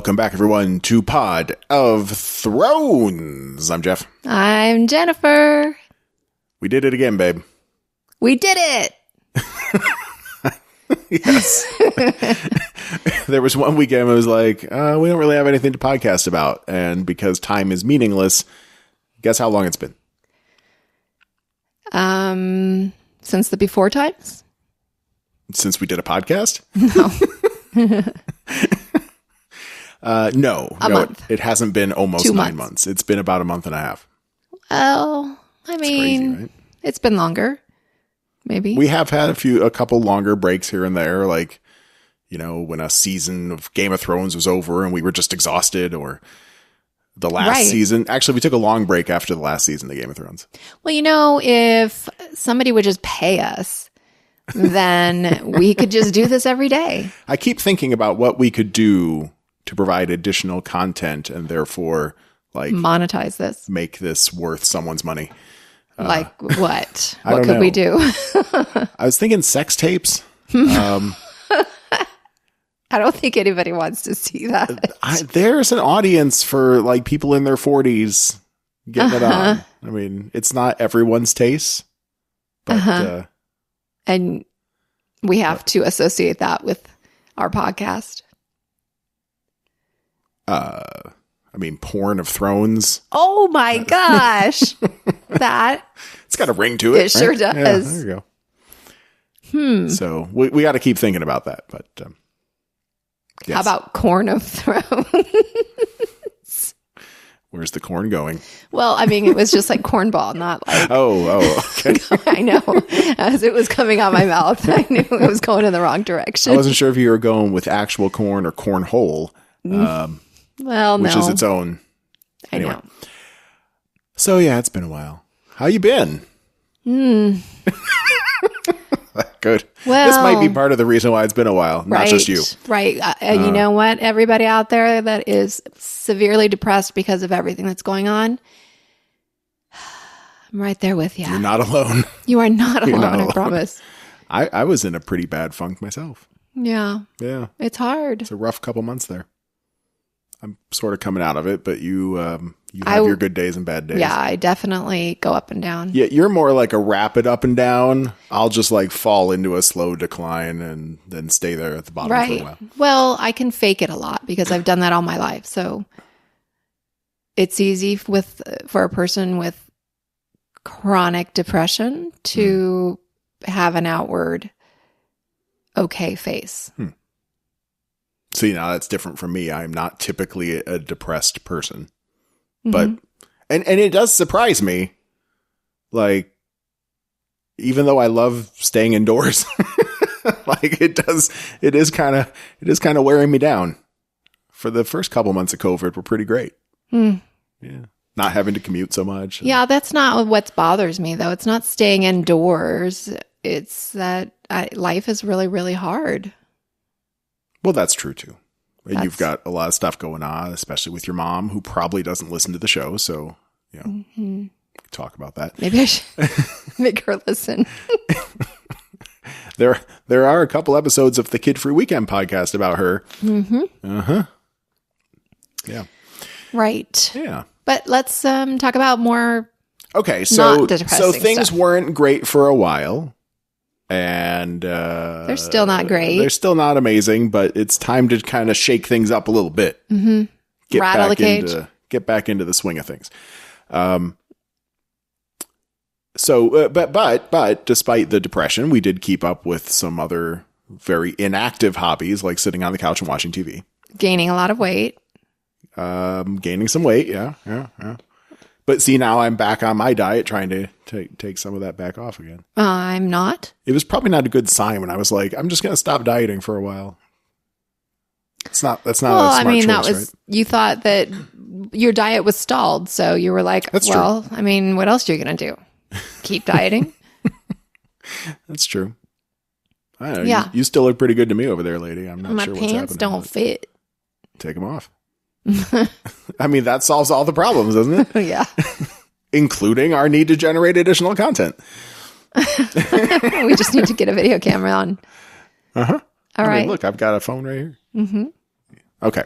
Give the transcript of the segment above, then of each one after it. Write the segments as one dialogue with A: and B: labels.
A: Welcome back, everyone, to Pod of Thrones. I'm Jeff.
B: I'm Jennifer.
A: We did it again, babe.
B: We did it!
A: Yes. There was one weekend I was like, we don't really have anything to podcast about. And because time is meaningless, guess how long it's been?
B: Since the before times?
A: Since we did a podcast?
B: No.
A: No.
B: month.
A: It hasn't been almost
B: 2
A: 9
B: months.
A: months. It's been about a month and a half.
B: Oh, I mean,
A: crazy, right?
B: It's been longer. Maybe.
A: We have had a couple longer breaks here and there, like, you know, when a season of Game of Thrones was over and we were just exhausted, or the last season. Actually, we took a long break after the last season of Game of Thrones.
B: Well, you know, if somebody would just pay us, then we could just do this every day.
A: I keep thinking about what we could do to provide additional content and therefore, like,
B: monetize this.
A: Make this worth someone's money.
B: Like what?
A: I
B: What
A: don't
B: could we
A: know.
B: do?
A: I was thinking sex tapes.
B: I don't think anybody wants to see that.
A: There's an audience for, like, people in their 40s getting it on. I mean, it's not everyone's taste, but
B: And we have to associate that with our podcast.
A: I mean, Porn of Thrones.
B: Oh my gosh. That
A: It's got a ring to it.
B: it sure
A: right?
B: does.
A: Yeah, there you go. So we got to keep thinking about that. But yes.
B: How about Corn of Thrones?
A: Where's the corn going?
B: Well, I mean, it was just like cornball, not like
A: Okay.
B: I know. As it was coming out my mouth, I knew it was going in the wrong direction.
A: I wasn't sure if you were going with actual corn or cornhole,
B: Well,
A: which
B: no.
A: is its own.
B: I
A: Anyway.
B: know.
A: So yeah, it's been a while. How you been? Good.
B: Well,
A: This might be part of the reason why it's been a while, not just you.
B: Right. You know what? Everybody out there that is severely depressed because of everything that's going on, I'm right there with you.
A: You're not alone.
B: You are not
A: You're
B: alone,
A: not
B: I
A: alone.
B: promise.
A: I was in a pretty bad funk myself.
B: Yeah.
A: Yeah.
B: It's hard.
A: It's a rough couple months there. I'm sort of coming out of it, but you have your good days and bad days.
B: Yeah, I definitely go up and down.
A: Yeah, you're more like a rapid up and down. I'll just like fall into a slow decline and then stay there at the bottom for a
B: Right.
A: while.
B: Well, I can fake it a lot because I've done that all my life. So it's easy for a person with chronic depression to have an outward okay face.
A: See, now that's different from me. I'm not typically a depressed person. But and it does surprise me. Like, even though I love staying indoors, like it is kind of wearing me down. For the first couple months of COVID were pretty great. Yeah. Not having to commute so much.
B: Yeah, that's not what bothers me, though. It's not staying indoors. It's that life is really, really hard.
A: Well, that's true too. And you've got a lot of stuff going on, especially with your mom, who probably doesn't listen to the show. So, you know, we can talk about that.
B: Maybe I should make her listen.
A: There are a couple episodes of the Kid Free Weekend podcast about her. Yeah.
B: Right.
A: Yeah.
B: But let's talk about more.
A: Okay. So
B: Not depressing
A: things
B: stuff.
A: weren't great for a while. And
B: They're still not great.
A: They're still not amazing, but it's time to kind of shake things up a little bit.
B: Rattle the cage.
A: Get back into the swing of things. But despite the depression, we did keep up with some other very inactive hobbies, like sitting on the couch and watching TV.
B: Gaining a lot of weight.
A: Gaining some weight. Yeah. But see, now I'm back on my diet, trying to take some of that back off again.
B: I'm not.
A: It was probably not a good sign when I was like, I'm just going to stop dieting for a while. That's not a smart choice, right?
B: You thought that your diet was stalled. So you were like,
A: That's
B: true. I mean, what else are you going to do? Keep dieting?
A: That's true. I don't know.
B: Yeah.
A: You still look pretty good to me over there, lady. I'm not
B: My
A: sure what's happening.
B: pants don't
A: but
B: fit.
A: Take them off. I mean, that solves all the problems, doesn't it?
B: Yeah.
A: Including our need to generate additional content.
B: We just need to get a video camera on. All right.
A: Look, I've got a phone right here. Okay.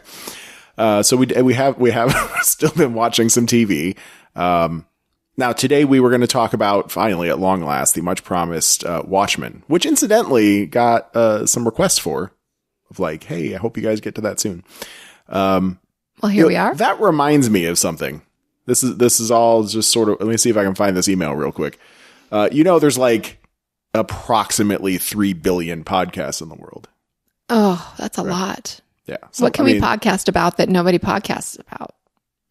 A: So we have still been watching some TV. Now today we were going to talk about, finally at long last, the much promised Watchmen, which incidentally got some requests for, of like, hey, I hope you guys get to that soon.
B: Well, here we are.
A: That reminds me of something. This is all just sort of, let me see if I can find this email real quick. There's like approximately 3 billion podcasts in the world.
B: Oh, that's a lot.
A: Yeah.
B: So, what can we podcast about that nobody podcasts about?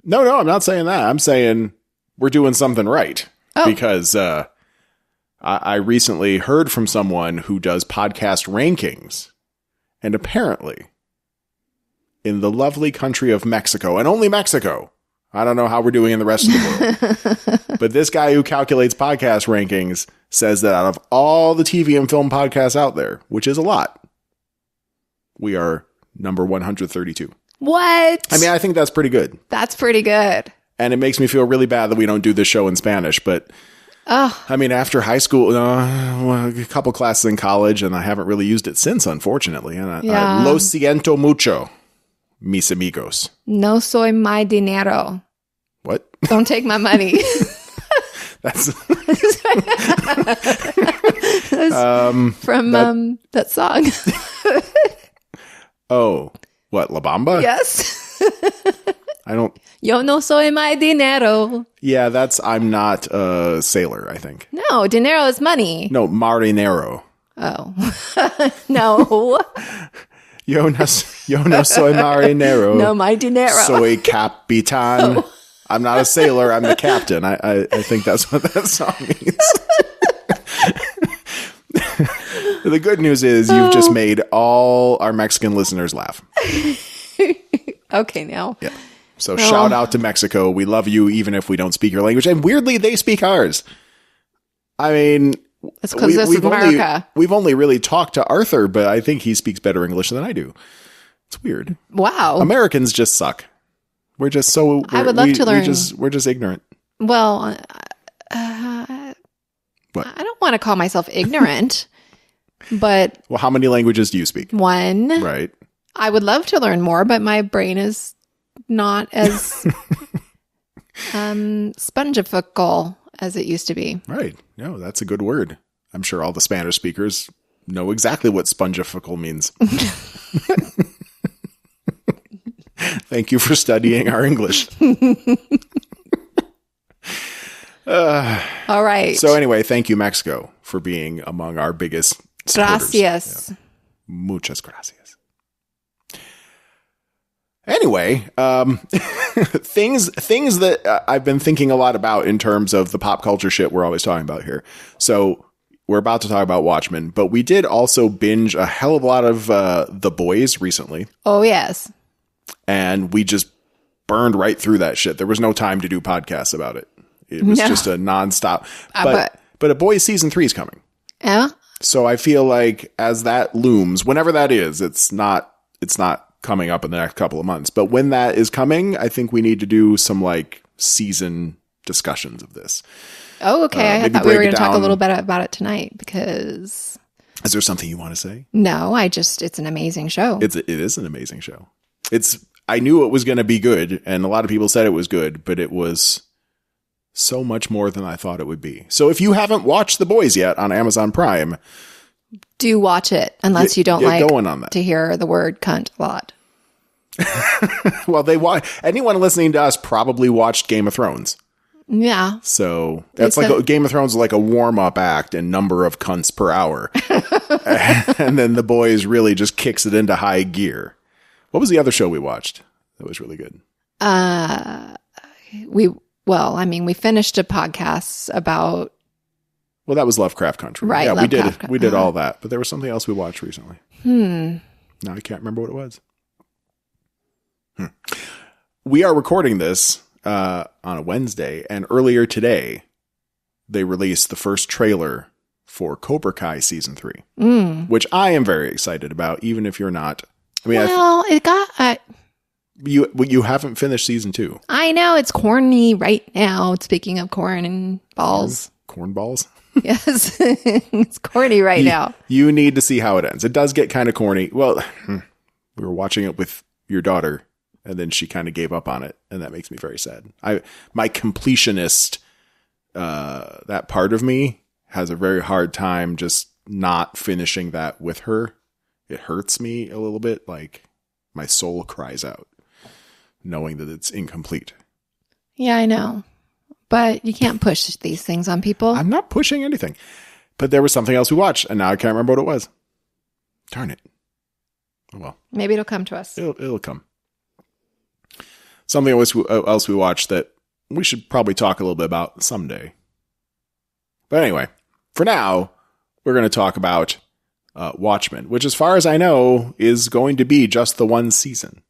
A: No, I'm not saying that. I'm saying we're doing something right. Oh. Because I recently heard from someone who does podcast rankings. And apparently, in the lovely country of Mexico, and only Mexico, I don't know how we're doing in the rest of the world, but this guy who calculates podcast rankings says that out of all the TV and film podcasts out there, which is a lot, we are number 132.
B: What?
A: I mean, I think that's pretty good.
B: That's pretty good.
A: And it makes me feel really bad that we don't do this show in Spanish, but I mean, after high school, a couple classes in college, and I haven't really used it since, unfortunately. And lo siento mucho, mis amigos.
B: No soy my dinero.
A: What?
B: Don't take my money.
A: That's
B: from that song.
A: Oh, what, La Bamba?
B: Yes.
A: I don't.
B: Yo no soy my dinero.
A: Yeah, I'm not a sailor, I think.
B: No, dinero is money.
A: No, marinero.
B: Oh. No.
A: Yo no soy marinero.
B: No, my dinero.
A: Soy capitan. Oh. I'm not a sailor, I'm the captain. I think that's what that song means. The good news is you've just made all our Mexican listeners laugh.
B: Okay, now.
A: Yeah. So shout out to Mexico. We love you even if we don't speak your language. And weirdly, they speak ours. I mean,
B: that's because this is America.
A: We've only really talked to Arthur, but I think he speaks better English than I do. It's weird.
B: Wow.
A: Americans just suck. We're just so...
B: I would love to learn.
A: We're just ignorant.
B: Well,
A: what?
B: I don't want to call myself ignorant, but...
A: Well, how many languages do you speak?
B: One.
A: Right.
B: I would love to learn more, but my brain is not as spongifical as it used to be.
A: Right. No, that's a good word. I'm sure all the Spanish speakers know exactly what spongifical means. Thank you for studying our English.
B: All right.
A: So anyway, thank you, Mexico, for being among our biggest supporters.
B: Gracias.
A: Yeah. Muchas gracias. Anyway, things that I've been thinking a lot about in terms of the pop culture shit we're always talking about here. So we're about to talk about Watchmen, but we did also binge a hell of a lot of The Boys recently.
B: Oh, yes.
A: And we just burned right through that shit. There was no time to do podcasts about it. It was just a nonstop. But A Boys season 3 is coming.
B: Yeah.
A: So I feel like as that looms, whenever that is, it's not coming up in the next couple of months. But when that is coming, I think we need to do some like season discussions of this.
B: Oh, okay. I thought we were going to talk a little bit about it tonight because...
A: Is there something you want to say?
B: No, it's an amazing show.
A: It is an amazing show. I knew it was going to be good, and a lot of people said it was good, but it was so much more than I thought it would be. So if you haven't watched The Boys yet on Amazon Prime,
B: do watch it unless you don't like
A: going on that.
B: To hear the word cunt a lot.
A: Well, anyone listening to us probably watched Game of Thrones.
B: Yeah.
A: So that's Game of Thrones is like a warm-up act in number of cunts per hour. And then The Boys really just kicks it into high gear. What was the other show we watched that was really good?
B: We finished a podcast about...
A: Well, that was Lovecraft Country.
B: Right.
A: Yeah, we did all that. But there was something else we watched recently. Now I can't remember what it was. We are recording this on a Wednesday, and earlier today, they released the first trailer for Cobra Kai Season 3, which I am very excited about, even if you're not. I mean, you haven't finished Season 2.
B: I know, it's corny right now, speaking of corn and balls.
A: Corn balls?
B: Yes, it's corny right now.
A: You need to see how it ends. It does get kind of corny. Well, we were watching it with your daughter. and then she kind of gave up on it, and that makes me very sad. My completionist, that part of me has a very hard time just not finishing that with her. It hurts me a little bit, like my soul cries out, knowing that it's incomplete.
B: Yeah, I know. But you can't push these things on people.
A: I'm not pushing anything. But there was something else we watched, and now I can't remember what it was. Darn it. Oh, well.
B: Maybe it'll come to us.
A: It'll come. Something else we watched that we should probably talk a little bit about someday. But anyway, for now, we're going to talk about Watchmen, which, as far as I know, is going to be just the one season.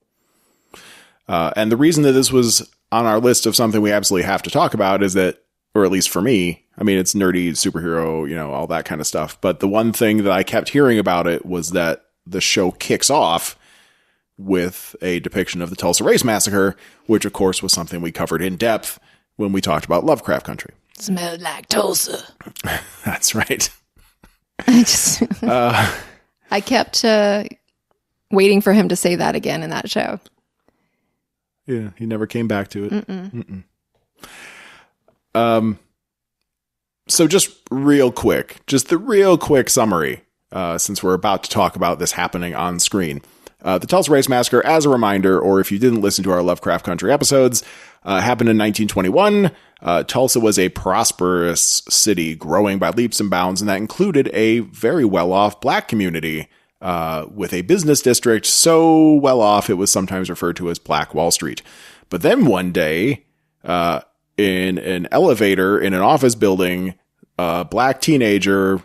A: And the reason that this was on our list of something we absolutely have to talk about is that, or at least for me, I mean, it's nerdy, superhero, all that kind of stuff. But the one thing that I kept hearing about it was that the show kicks off with a depiction of the Tulsa Massacre, which, of course, was something we covered in depth when we talked about Lovecraft Country.
B: Smelled like Tulsa.
A: That's right.
B: I kept waiting for him to say that again in that show.
A: Yeah, he never came back to it. Mm-mm. So just the real quick summary, since we're about to talk about this happening on screen. The Tulsa Massacre, as a reminder, or if you didn't listen to our Lovecraft Country episodes, happened in 1921. Tulsa was a prosperous city growing by leaps and bounds, and that included a very well-off black community with a business district so well-off it was sometimes referred to as Black Wall Street. But then one day, in an elevator in an office building, a black teenager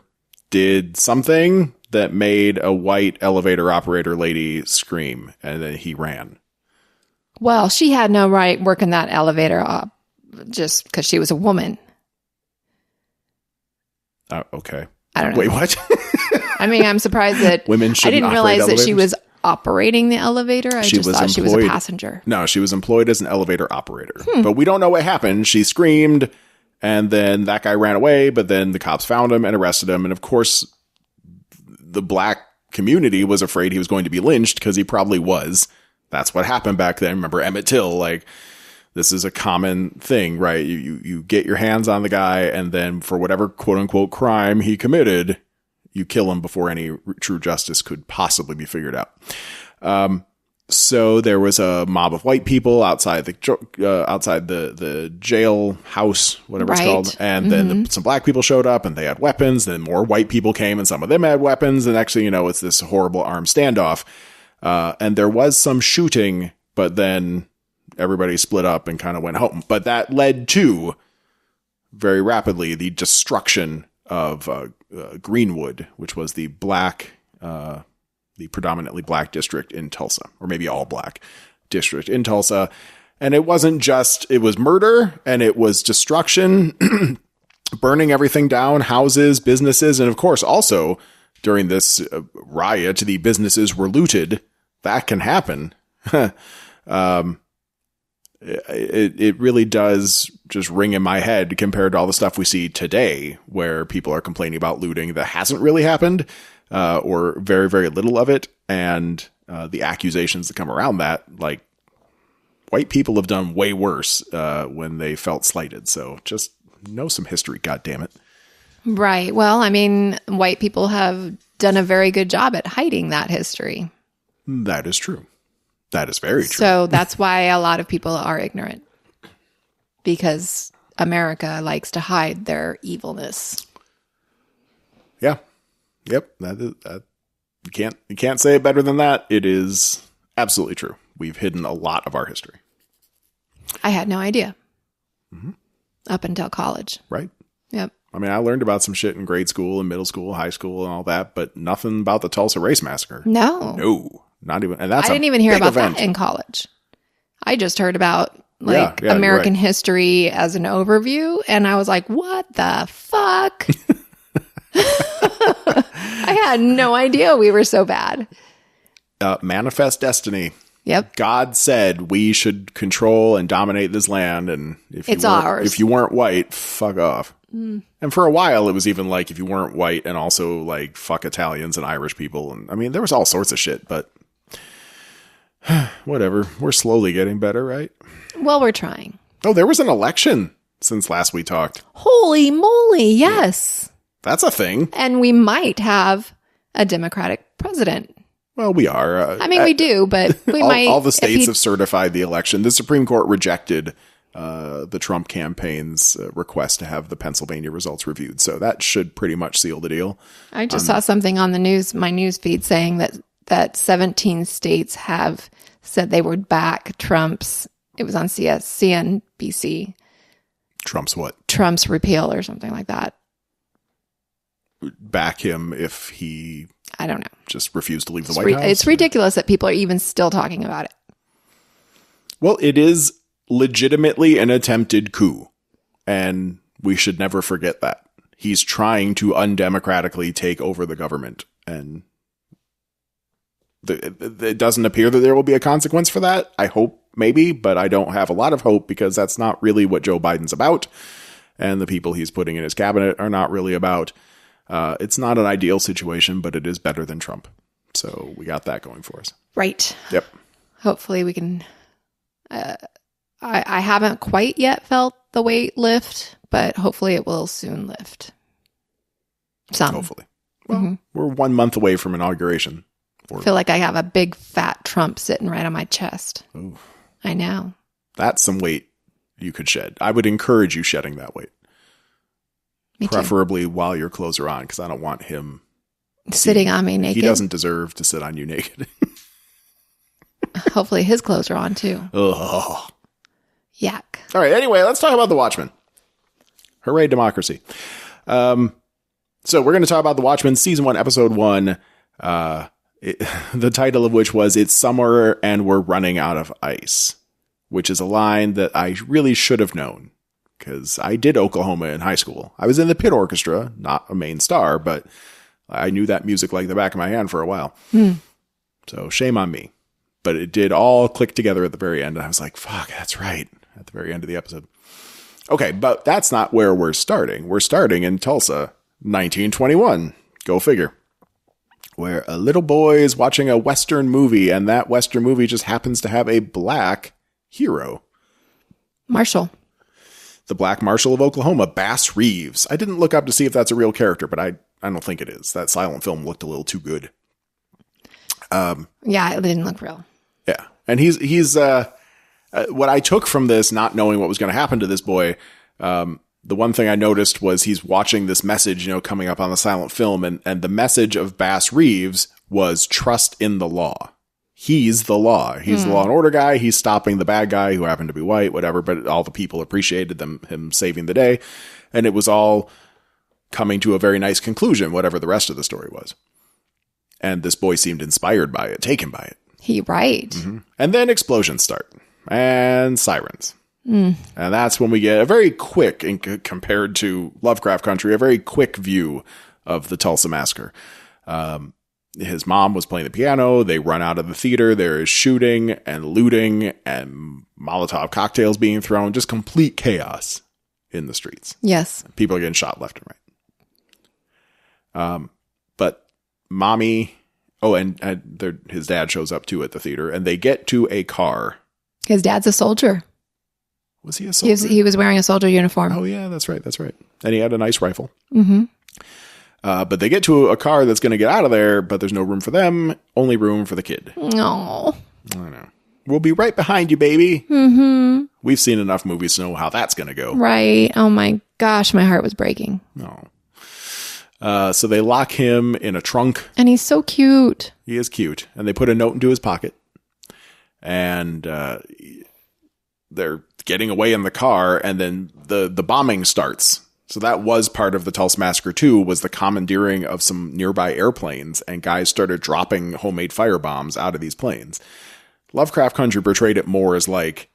A: did something that made a white elevator operator lady scream, and then he ran.
B: Well, she had no right working that elevator up just because she was a woman.
A: Okay.
B: I don't know.
A: Wait, what?
B: I mean, I'm surprised that
A: women shouldn't
B: I didn't realize
A: elevators?
B: that she was operating the elevator. I just thought she was a passenger.
A: No, she was employed as an elevator operator. But we don't know what happened. She screamed, and then that guy ran away, but then the cops found him and arrested him. And of course, the black community was afraid he was going to be lynched because he probably was. That's what happened back then. Remember Emmett Till? Like, this is a common thing, right? You get your hands on the guy, and then for whatever quote-unquote crime he committed, you kill him before any true justice could possibly be figured out. So there was a mob of white people outside the jail house, whatever it's called. And then some black people showed up, and they had weapons. Then more white people came, and some of them had weapons. And next thing you know, it's this horrible armed standoff. And there was some shooting, but then everybody split up and kind of went home. But that led to, very rapidly, the destruction of Greenwood, which was the predominantly black district in Tulsa, or maybe all black district in Tulsa. And it wasn't just, it was murder, and it was destruction, burning everything down, houses, businesses. And of course, also during this riot, the businesses were looted. That can happen. It really does just ring in my head compared to all the stuff we see today, where people are complaining about looting that hasn't really happened, or very, very little of it. And the accusations that come around that, like, white people have done way worse when they felt slighted. So just know some history, goddammit.
B: Right. Well, I mean, white people have done a very good job at hiding that history.
A: That is true. That is very true.
B: So that's why a lot of people are ignorant, because America likes to hide their evilness.
A: Yeah. Yep. That you can't say it better than that. It is absolutely true. We've hidden a lot of our history.
B: I had no idea. Up until college.
A: Right.
B: Yep.
A: I mean, I learned about some shit in grade school and middle school, high school, and all that, but nothing about the Tulsa Massacre.
B: No.
A: Not even. And that's
B: I didn't even hear about that in college. I just heard about American history as an overview, and I was like, "What the fuck?" I had no idea we were so bad.
A: Manifest destiny.
B: Yep.
A: God said we should control and dominate this land, and
B: it's ours.
A: If you weren't white, fuck off. And for a while, it was even like if you weren't white, and also like fuck Italians and Irish people, and I mean there was all sorts of shit. But Whatever. We're slowly getting better, right?
B: Well, we're trying.
A: Oh, there was an election since last we talked.
B: Holy moly, yes.
A: That's a thing.
B: And we might have a Democratic president.
A: Well, we are.
B: We do, but we might.
A: All the states have certified the election. The Supreme Court rejected the Trump campaign's request to have the Pennsylvania results reviewed. So that should pretty much seal the deal.
B: I just saw something on the news, my news feed, saying that 17 states have said they would back Trump's, it was on CNBC.
A: Trump's what?
B: Trump's repeal or something like that.
A: Back him if he...
B: I don't know.
A: Just refused to leave the White House?
B: It's ridiculous that people are even still talking about it.
A: Well, it is legitimately an attempted coup, and we should never forget that. He's trying to undemocratically take over the government, and it doesn't appear that there will be a consequence for that. I hope, maybe, but I don't have a lot of hope because that's not really what Joe Biden's about, and the people he's putting in his cabinet are not really about. It's not an ideal situation, but it is better than Trump. So we got that going for us.
B: Right.
A: Yep.
B: Hopefully we can... I haven't quite yet felt the weight lift, but hopefully it will soon lift. Some.
A: Hopefully. Well, we're 1 month away from inauguration.
B: I feel like I have a big fat Trump sitting right on my chest.
A: Ooh.
B: I know.
A: That's some weight you could shed. I would encourage you shedding that weight.
B: Me too.
A: Preferably while your clothes are on, because I don't want him
B: sitting on me naked.
A: He doesn't deserve to sit on you naked.
B: Hopefully his clothes are on too.
A: Ugh.
B: Yuck.
A: All right. Anyway, let's talk about The Watchmen. Hooray, democracy. So we're going to talk about The Watchmen, season 1, episode 1. The title of which was "It's Summer and We're Running Out of Ice," which is a line that I really should have known because I did Oklahoma in high school. I was in the pit orchestra, not a main star, but I knew that music like the back of my hand for a while. So shame on me. But it did all click together at the very end. And I was like, fuck, that's right. At the very end of the episode. Okay, but that's not where we're starting. We're starting in Tulsa, 1921. Go figure. Where a little boy is watching a Western movie, and that Western movie just happens to have a black hero.
B: Marshall.
A: The Black Marshal of Oklahoma, Bass Reeves. I didn't look up to see if that's a real character, but I don't think it is. That silent film looked a little too good.
B: Yeah, it didn't look real.
A: Yeah. And he's what I took from this, not knowing what was going to happen to this boy, the one thing I noticed was he's watching this message, coming up on the silent film, and the message of Bass Reeves was trust in the law. He's the law. He's the law and order guy. He's stopping the bad guy who happened to be white, whatever, but all the people appreciated him saving the day. And it was all coming to a very nice conclusion, whatever the rest of the story was. And this boy seemed inspired by it, taken by it.
B: Right.
A: Mm-hmm. And then explosions start and sirens. And that's when we get a very quick, compared to Lovecraft Country, a very quick view of the Tulsa Massacre. His mom was playing the piano. They run out of the theater. There is shooting and looting and Molotov cocktails being thrown. Just complete chaos in the streets.
B: Yes.
A: People are getting shot left and right. But mommy... Oh, and his dad shows up too at the theater, and they get to a car.
B: His dad's a soldier.
A: Was he a soldier?
B: He was wearing a soldier uniform.
A: Oh, yeah, that's right. And he had a nice rifle.
B: Mm-hmm.
A: But they get to a car that's going to get out of there, but there's no room for them, only room for the kid.
B: No.
A: I know. We'll be right behind you, baby.
B: Mm-hmm.
A: We've seen enough movies to know how that's going to go.
B: Right. Oh, my gosh, my heart was breaking.
A: No. So they lock him in a trunk.
B: And he's so cute.
A: He is cute. And they put a note into his pocket. And they're getting away in the car, and then the bombing starts. So that was part of the Tulsa Massacre too, was the commandeering of some nearby airplanes, and guys started dropping homemade firebombs out of these planes. Lovecraft Country portrayed it more as like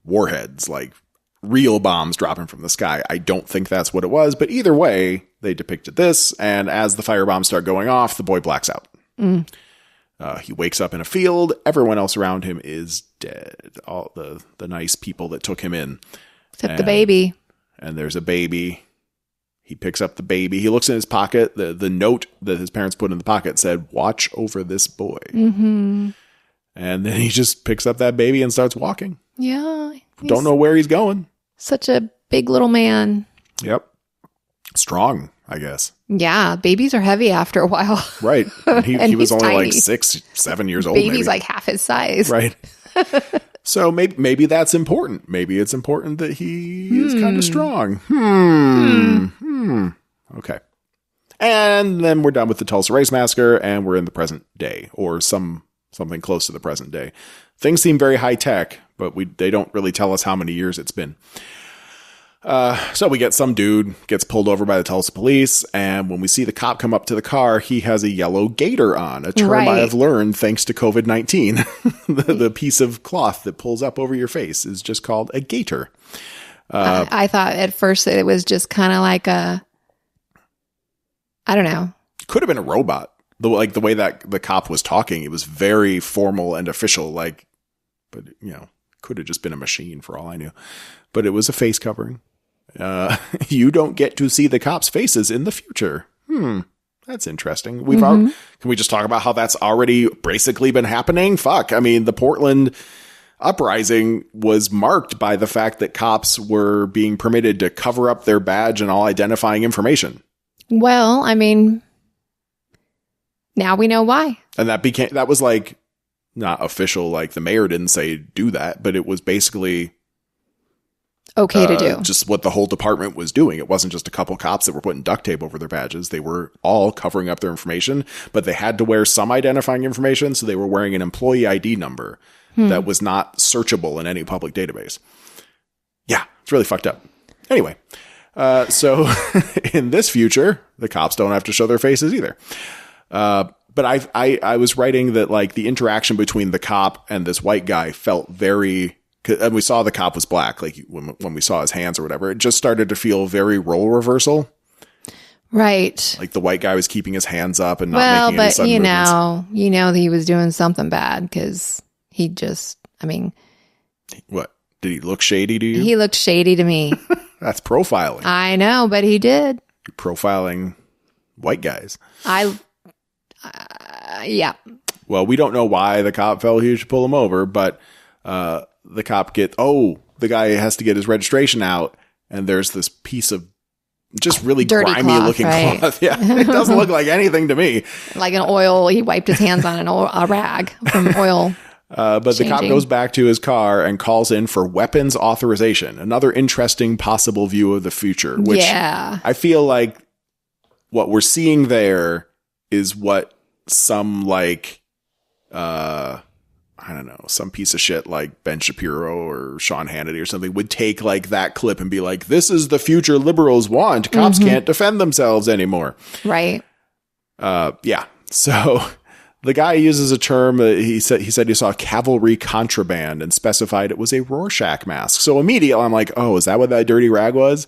A: warheads, like real bombs dropping from the sky. I don't think that's what it was, but either way, they depicted this, and as the firebombs start going off, the boy blacks out. He wakes up in a field. Everyone else around him is dead. All the nice people that took him in.
B: Except the baby.
A: And there's a baby. He picks up the baby. He looks in his pocket. The note that his parents put in the pocket said, "Watch over this boy." Mm-hmm. And then he just picks up that baby and starts walking.
B: Yeah.
A: Don't know where he's going.
B: Such a big little man.
A: Yep. Strong, I guess.
B: Yeah. Babies are heavy after a while.
A: Right. And he was only
B: tiny.
A: like 6, 7 years old.
B: Baby's
A: maybe.
B: like half his size.
A: Right. So maybe that's important. Maybe it's important that he is kind of strong. Okay. And then we're done with the Tulsa Race Massacre, and we're in the present day, or something close to the present day. Things seem very high tech, but they don't really tell us how many years it's been. So we get some dude gets pulled over by the Tulsa police, and when we see the cop come up to the car, he has a yellow gaiter on, a term I have learned thanks to COVID-19. the piece of cloth that pulls up over your face is just called a gaiter.
B: I thought at first it was just kind of like I don't know.
A: Could have been a robot. The way that the cop was talking, it was very formal and official, but could have just been a machine for all I knew. But it was a face covering. You don't get to see the cops' faces in the future. That's interesting. Can we just talk about how that's already basically been happening? Fuck. I mean, the Portland uprising was marked by the fact that cops were being permitted to cover up their badge and all identifying information.
B: Well, I mean, now we know why.
A: And that was like not official. Like the mayor didn't say do that, but it was basically
B: okay to do.
A: Just what the whole department was doing. It wasn't just a couple cops that were putting duct tape over their badges. They were all covering up their information, but they had to wear some identifying information. So they were wearing an employee ID number that was not searchable in any public database. Yeah, it's really fucked up. Anyway, so in this future, the cops don't have to show their faces either. But I was writing that like the interaction between the cop and this white guy felt very, and we saw the cop was black, like when we saw his hands or whatever, it just started to feel very role reversal.
B: Right.
A: Like the white guy was keeping his hands up and not making any sudden movements.
B: You know that he was doing something bad because he just,
A: What? Did he look shady to you?
B: He looked shady to me.
A: That's profiling.
B: I know, but he did.
A: You're profiling white guys.
B: Yeah.
A: Well, we don't know why the cop felt he should pull him over, but the cop the guy has to get his registration out, and there's this piece of just really
B: dirty
A: grimy
B: cloth,
A: looking
B: right?
A: cloth. Yeah, it doesn't look like anything to me.
B: Like an oil, he wiped his hands on a rag from oil.
A: But the cop goes back to his car and calls in for weapons authorization. Another interesting possible view of the future, which I feel like what we're seeing there is what some I don't know, some piece of shit like Ben Shapiro or Sean Hannity or something would take like that clip and be like, this is the future liberals want. Cops can't defend themselves anymore.
B: Right.
A: Yeah. So the guy uses a term, he said he saw cavalry contraband and specified it was a Rorschach mask. So immediately I'm like, oh, is that what that dirty rag was?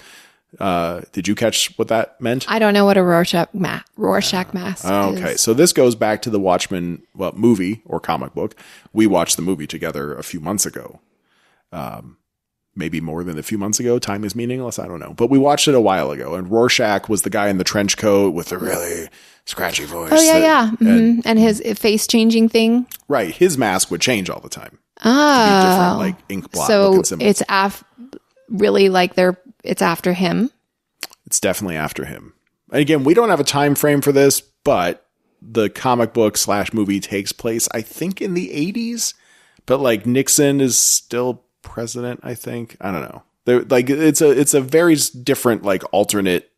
A: Did you catch what that meant?
B: I don't know what a Rorschach mask is.
A: Okay, so this goes back to the Watchmen movie or comic book. We watched the movie together a few months ago. Maybe more than a few months ago. Time is meaningless. I don't know. But we watched it a while ago, and Rorschach was the guy in the trench coat with the really scratchy voice.
B: Oh, yeah. And his face changing thing.
A: Right. His mask would change all the time.
B: Oh.
A: To be different, like ink blot looking symbols.
B: It's really like it's after him.
A: It's definitely after him. And again, we don't have a time frame for this, but the comic book / movie takes place, I think, in the 80s. But like Nixon is still president, I think. I don't know. It's a very different like alternate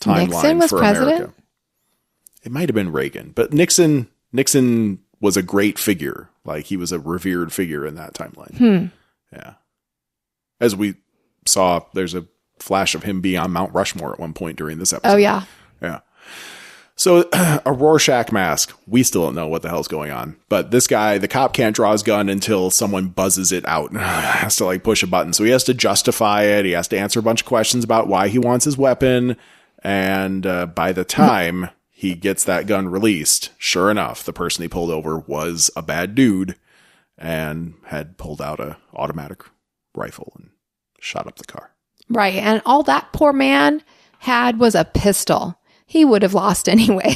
A: timeline
B: Nixon was
A: for
B: president?
A: America. It might have been Reagan, but Nixon was a great figure. Like he was a revered figure in that timeline. Yeah. As we saw, there's a flash of him being on Mount Rushmore at one point during this episode.
B: Oh, yeah.
A: Yeah. So a Rorschach mask, we still don't know what the hell's going on. But this guy, the cop can't draw his gun until someone buzzes it out. Has to like push a button. So he has to justify it. He has to answer a bunch of questions about why he wants his weapon. And by the time he gets that gun released, sure enough, the person he pulled over was a bad dude and had pulled out a automatic rifle and shot up the car.
B: Right. And all that poor man had was a pistol. He would have lost anyway.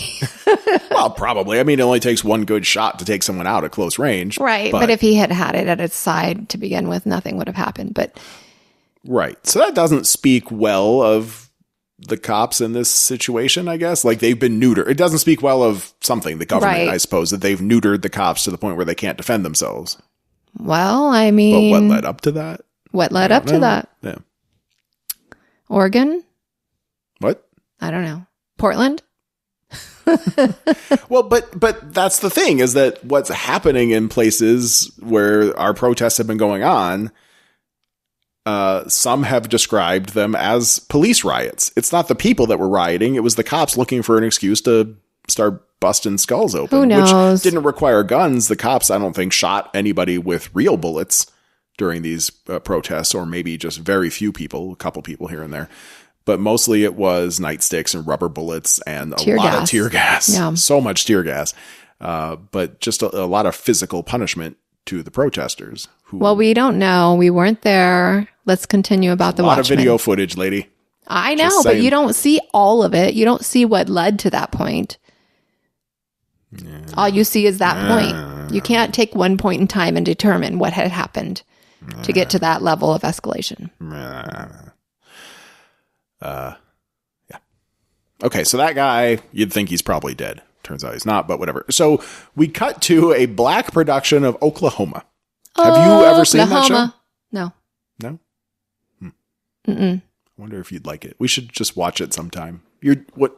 A: Well, probably. I mean, it only takes one good shot to take someone out at close range.
B: Right. But if he had had it at its side to begin with, nothing would have happened. But
A: right. So that doesn't speak well of the cops in this situation, I guess. Like, they've been neutered. It doesn't speak well of something, the government,
B: Right.
A: I suppose, that they've neutered the cops to the point where they can't defend themselves.
B: well, I mean,
A: But what led up to that?
B: What led up to that?
A: Yeah.
B: Oregon?
A: What?
B: I don't know. Portland?
A: Well, but that's the thing, is that what's happening in places where our protests have been going on, some have described them as police riots. It's not the people that were rioting. It was the cops looking for an excuse to start busting skulls open.
B: Who knows?
A: Which didn't require guns. The cops, I don't think, shot anybody with real bullets during these protests, or maybe just very few people, a couple people here and there. But mostly it was nightsticks and rubber bullets and a lot of tear gas.
B: Yeah.
A: So much tear gas. But just a lot of physical punishment to the protesters.
B: Well, we don't know. We weren't there. Let's continue about the
A: A lot
B: Watchmen.
A: of video footage, lady.
B: I know,
A: Just
B: but
A: saying.
B: you don't see all of it. You don't see what led to that point. All you see is that point. You can't take one point in time and determine what had happened to get to that level of escalation.
A: Yeah. Okay, so that guy, you'd think he's probably dead. Turns out he's not, but whatever. So we cut to a black production of Oklahoma. Have you ever seen that show?
B: No.
A: No?
B: Mm-mm.
A: I wonder if you'd like it. We should just watch it sometime.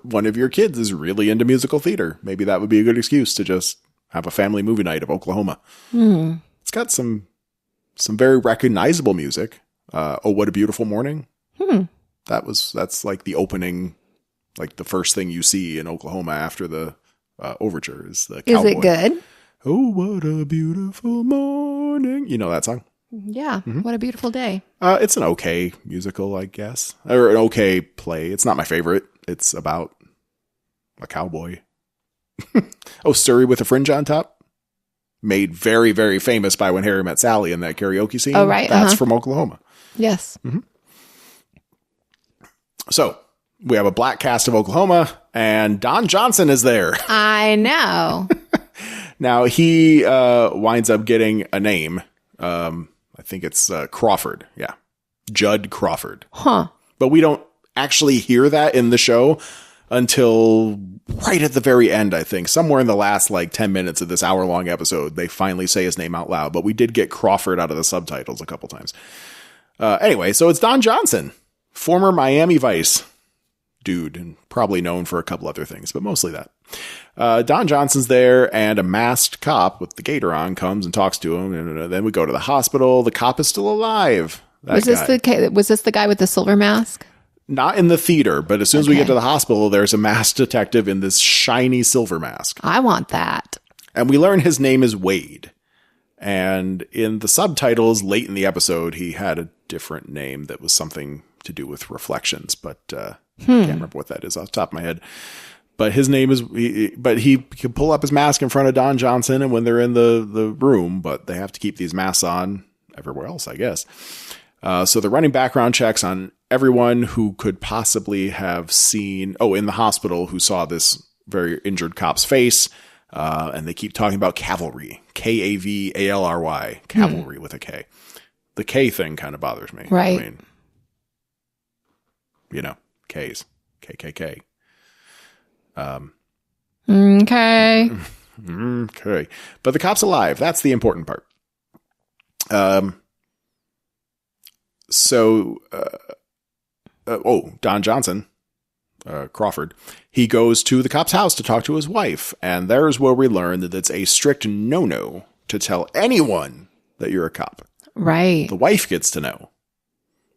A: One of your kids is really into musical theater. Maybe that would be a good excuse to just have a family movie night of Oklahoma. It's got some very recognizable music. Oh, What a Beautiful Morning. That's like the opening, like the first thing you see in Oklahoma after the overture is the cowboy.
B: Is it good?
A: Oh, what a beautiful morning. You know that song?
B: Yeah. What a beautiful day.
A: It's an okay musical, I guess. Or an okay play. It's not my favorite. It's about a cowboy. Oh, Surrey with a Fringe on Top? Made very, very famous by When Harry Met Sally in that karaoke scene.
B: Oh, right.
A: That's from Oklahoma.
B: Yes.
A: So, we have a black cast of Oklahoma, and Don Johnson is there.
B: I know.
A: Now, he winds up getting a name. I think it's Crawford. Yeah. Judd Crawford.
B: Huh.
A: But we don't actually hear that in the show until right at the very end, I think. Somewhere in the last, 10 minutes of this hour-long episode, they finally say his name out loud. But we did get Crawford out of the subtitles a couple times. Anyway, so it's Don Johnson, former Miami Vice dude, and probably known for a couple other things, but mostly that. Don Johnson's there, and a masked cop with the gator on comes and talks to him, and then we go to the hospital. The cop is still alive. Was this
B: the guy with the silver mask?
A: Not in the theater, but as soon as we get to the hospital, there's a masked detective in this shiny silver mask.
B: I want that.
A: And we learn his name is Wade. And in the subtitles late in the episode, he had a different name that was something to do with reflections, but I can't remember what that is off the top of my head. But his name is, but he can pull up his mask in front of Don Johnson, and when they're in the room, but they have to keep these masks on everywhere else, I guess. So they're running background checks on everyone who could possibly have seen, in the hospital, who saw this very injured cop's face. And they keep talking about cavalry, Kavalry, cavalry with a K. The K thing kind of bothers me.
B: Right.
A: I mean, K's, KKK.
B: Okay.
A: Okay. But the cop's alive. That's the important part. Don Johnson, Crawford, he goes to the cop's house to talk to his wife. And there's where we learn that it's a strict no-no to tell anyone that you're a cop.
B: Right.
A: The wife gets to know.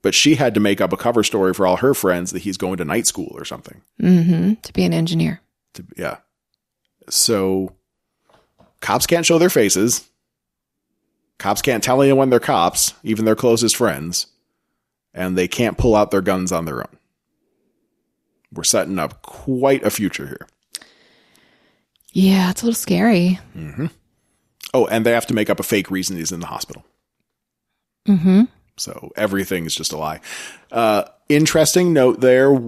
A: But she had to make up a cover story for all her friends that he's going to night school or something.
B: Mm-hmm. To be an engineer.
A: Yeah. So cops can't show their faces. Cops can't tell anyone they're cops, even their closest friends. And they can't pull out their guns on their own. We're setting up quite a future here.
B: Yeah, it's a little scary.
A: Mm-hmm. Oh, and they have to make up a fake reason he's in the hospital.
B: Mm-hmm.
A: So everything's just a lie. Interesting note there,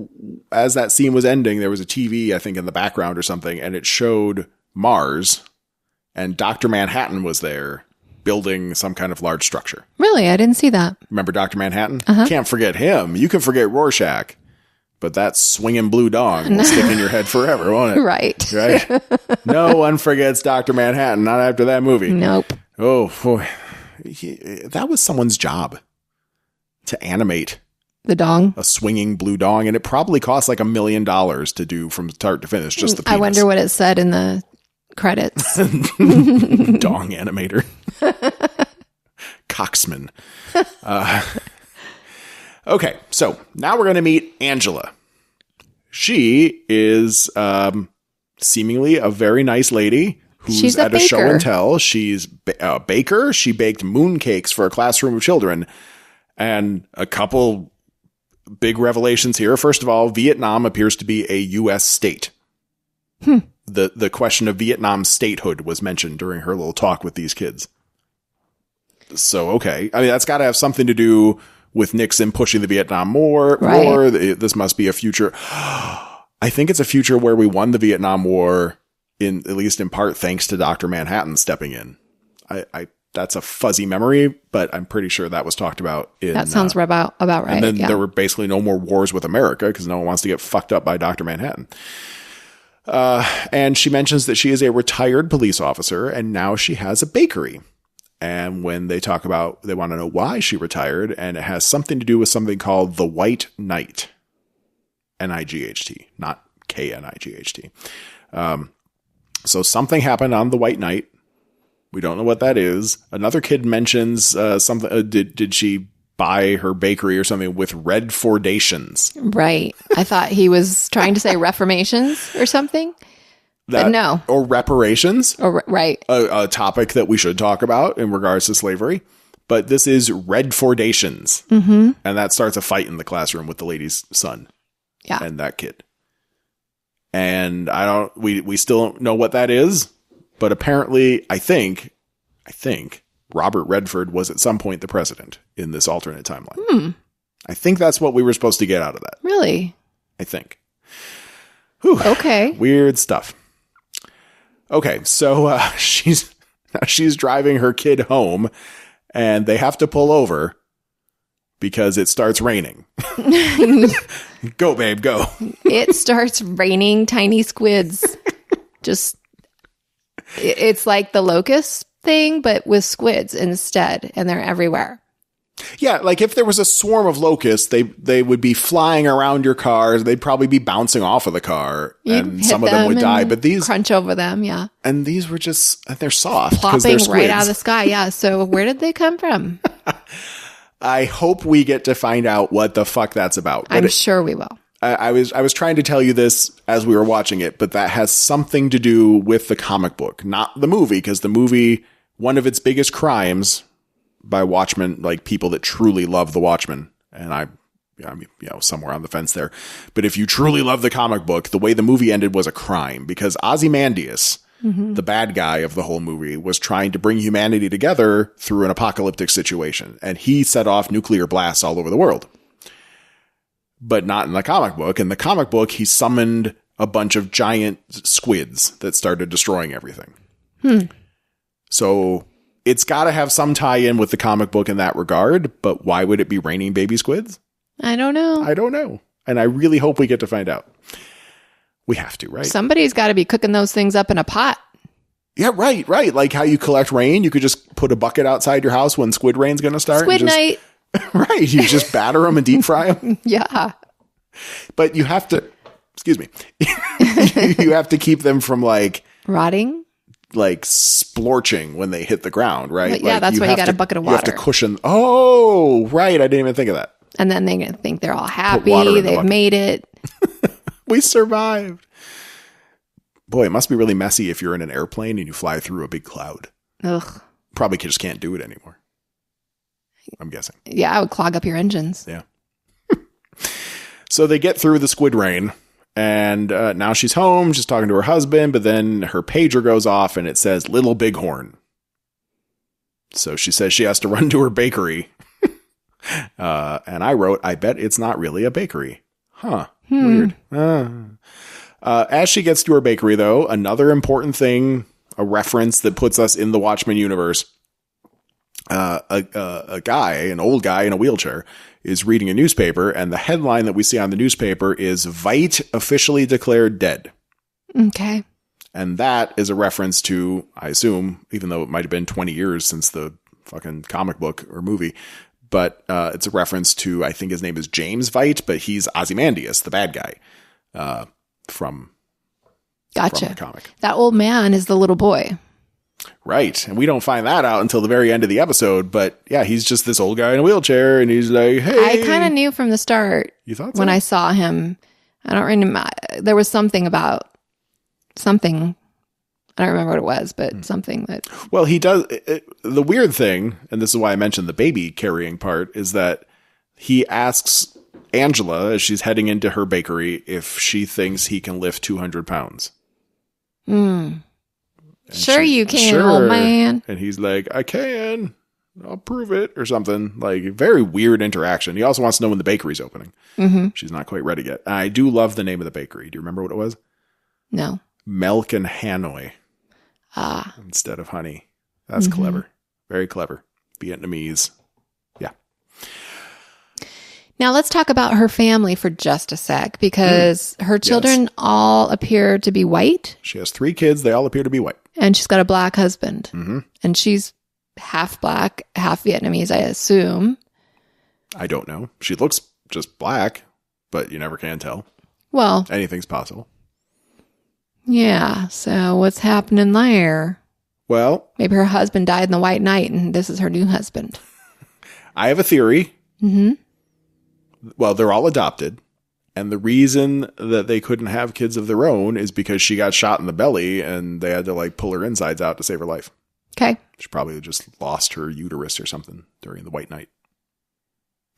A: as that scene was ending, there was a TV, I think, in the background or something, and it showed Mars, and Dr. Manhattan was there building some kind of large structure.
B: Really? I didn't see that.
A: Remember Dr. Manhattan? Uh-huh. Can't forget him. You can forget Rorschach, but that swinging blue dong will stick in your head forever, won't it?
B: Right.
A: Right? No one forgets Dr. Manhattan, not after that movie.
B: Nope.
A: Oh, boy. That was someone's job to animate
B: the dong,
A: a swinging blue dong, and it probably cost like $1 million to do from start to finish. Just the penis.
B: I wonder what it said in the credits.
A: Dong animator. Coxman. Okay, so now we're going to meet Angela. She is seemingly a very nice lady who's at a show and tell. She's a baker. She baked mooncakes for a classroom of children. And a couple big revelations here. First of all, Vietnam appears to be a U.S. state. The question of Vietnam statehood was mentioned during her little talk with these kids. So, okay. I mean, that's got to have something to do with Nixon pushing the Vietnam War. Right. This must be a future. I think it's a future where we won the Vietnam War, at least in part, thanks to Dr. Manhattan stepping in. That's a fuzzy memory, but I'm pretty sure that was talked about.
B: That sounds about right.
A: And then there were basically no more wars with America because no one wants to get fucked up by Dr. Manhattan. And she mentions that she is a retired police officer, and now she has a bakery. And when they talk about, they want to know why she retired, and it has something to do with something called the White Night. Night, not Knight. So something happened on the White Night. We don't know what that is. Another kid mentions something. Did she buy her bakery or something with red fordations?
B: Right. I thought he was trying to say reformations or something. But no.
A: Or reparations.
B: Right.
A: A topic that we should talk about in regards to slavery. But this is red fordations. Mm-hmm. And that starts a fight in the classroom with the lady's son.
B: Yeah.
A: And that kid. And we still don't know what that is. But apparently, I think Robert Redford was at some point the president in this alternate timeline. I think that's what we were supposed to get out of that.
B: Really?
A: I think. Whew.
B: Okay.
A: Weird stuff. Okay, so she's driving her kid home, and they have to pull over because it starts raining. Go, babe, go.
B: It starts raining tiny squids. It's like the locust thing, but with squids instead, and they're everywhere.
A: Yeah, like if there was a swarm of locusts, they would be flying around your car. They'd probably be bouncing off of the car, and some of them would die. But these
B: crunch over them, yeah.
A: And these were they're soft,
B: plopping right out of the sky. Yeah. So where did they come from?
A: I hope we get to find out what the fuck that's about.
B: I'm sure we will.
A: I was trying to tell you this as we were watching it, but that has something to do with the comic book, not the movie, because the movie, one of its biggest crimes by Watchmen, like people that truly love the Watchmen, and I'm somewhere on the fence there, but if you truly love the comic book, the way the movie ended was a crime, because Ozymandias, the bad guy of the whole movie, was trying to bring humanity together through an apocalyptic situation, and he set off nuclear blasts all over the world. But not in the comic book. In the comic book, he summoned a bunch of giant squids that started destroying everything. So it's got to have some tie-in with the comic book in that regard, but why would it be raining baby squids?
B: I don't know.
A: And I really hope we get to find out. We have to, right?
B: Somebody's got to be cooking those things up in a pot.
A: Yeah, right. Like how you collect rain. You could just put a bucket outside your house when squid rain's going to start.
B: Squid night.
A: Right. You just batter them and deep fry them.
B: Yeah.
A: But you have to, excuse me, you have to keep them from
B: rotting,
A: splorching when they hit the ground, right?
B: But yeah, that's why you got a bucket of water.
A: You have to cushion. Oh, right. I didn't even think of that.
B: And then they think they're all happy. They've made it.
A: We survived. Boy, it must be really messy if you're in an airplane and you fly through a big cloud.
B: Ugh.
A: Probably just can't do it anymore. I'm guessing.
B: Yeah, I would clog up your engines.
A: Yeah. So they get through the squid rain, and now she's home. She's talking to her husband, but then her pager goes off, and it says Little Bighorn. So she says she has to run to her bakery. And I wrote, I bet it's not really a bakery. Huh. Weird. As she gets to her bakery, though, another important thing, a reference that puts us in the Watchmen universe. A guy, an old guy in a wheelchair, is reading a newspaper, and the headline that we see on the newspaper is Veidt officially declared dead.
B: Okay.
A: And that is a reference to, I assume, even though it might have been 20 years since the fucking comic book or movie, but it's a reference to, I think his name is James Veidt, but he's Ozymandias, the bad guy from the comic.
B: That old man is the little boy.
A: Right. And we don't find that out until the very end of the episode. But yeah, he's just this old guy in a wheelchair, and he's like, hey.
B: I kind of knew from the start.
A: You thought so?
B: When I saw him. I don't remember. There was something about something. I don't remember what it was, but something that.
A: Well, he does. The weird thing, and this is why I mentioned the baby carrying part, is that he asks Angela as she's heading into her bakery if she thinks he can lift 200 pounds.
B: Sure you can, old man.
A: And he's like, I can. I'll prove it, or something. Like, very weird interaction. He also wants to know when the bakery's opening. She's not quite ready yet. I do love the name of the bakery. Do you remember what it was?
B: No.
A: Milk and Hanoi. Instead of honey. That's clever. Very clever. Vietnamese. Yeah.
B: Now let's talk about her family for just a sec, because her children all appear to be white.
A: She has 3 kids. They all appear to be white.
B: And she's got a black husband. And she's half black, half Vietnamese, I assume.
A: I don't know. She looks just black, but you never can tell.
B: Well,
A: anything's possible.
B: Yeah. So what's happening there?
A: Well,
B: maybe her husband died in the White Night and this is her new husband.
A: I have a theory. Well, they're all adopted. And the reason that they couldn't have kids of their own is because she got shot in the belly and they had to like pull her insides out to save her life.
B: Okay.
A: She probably just lost her uterus or something during the White Night.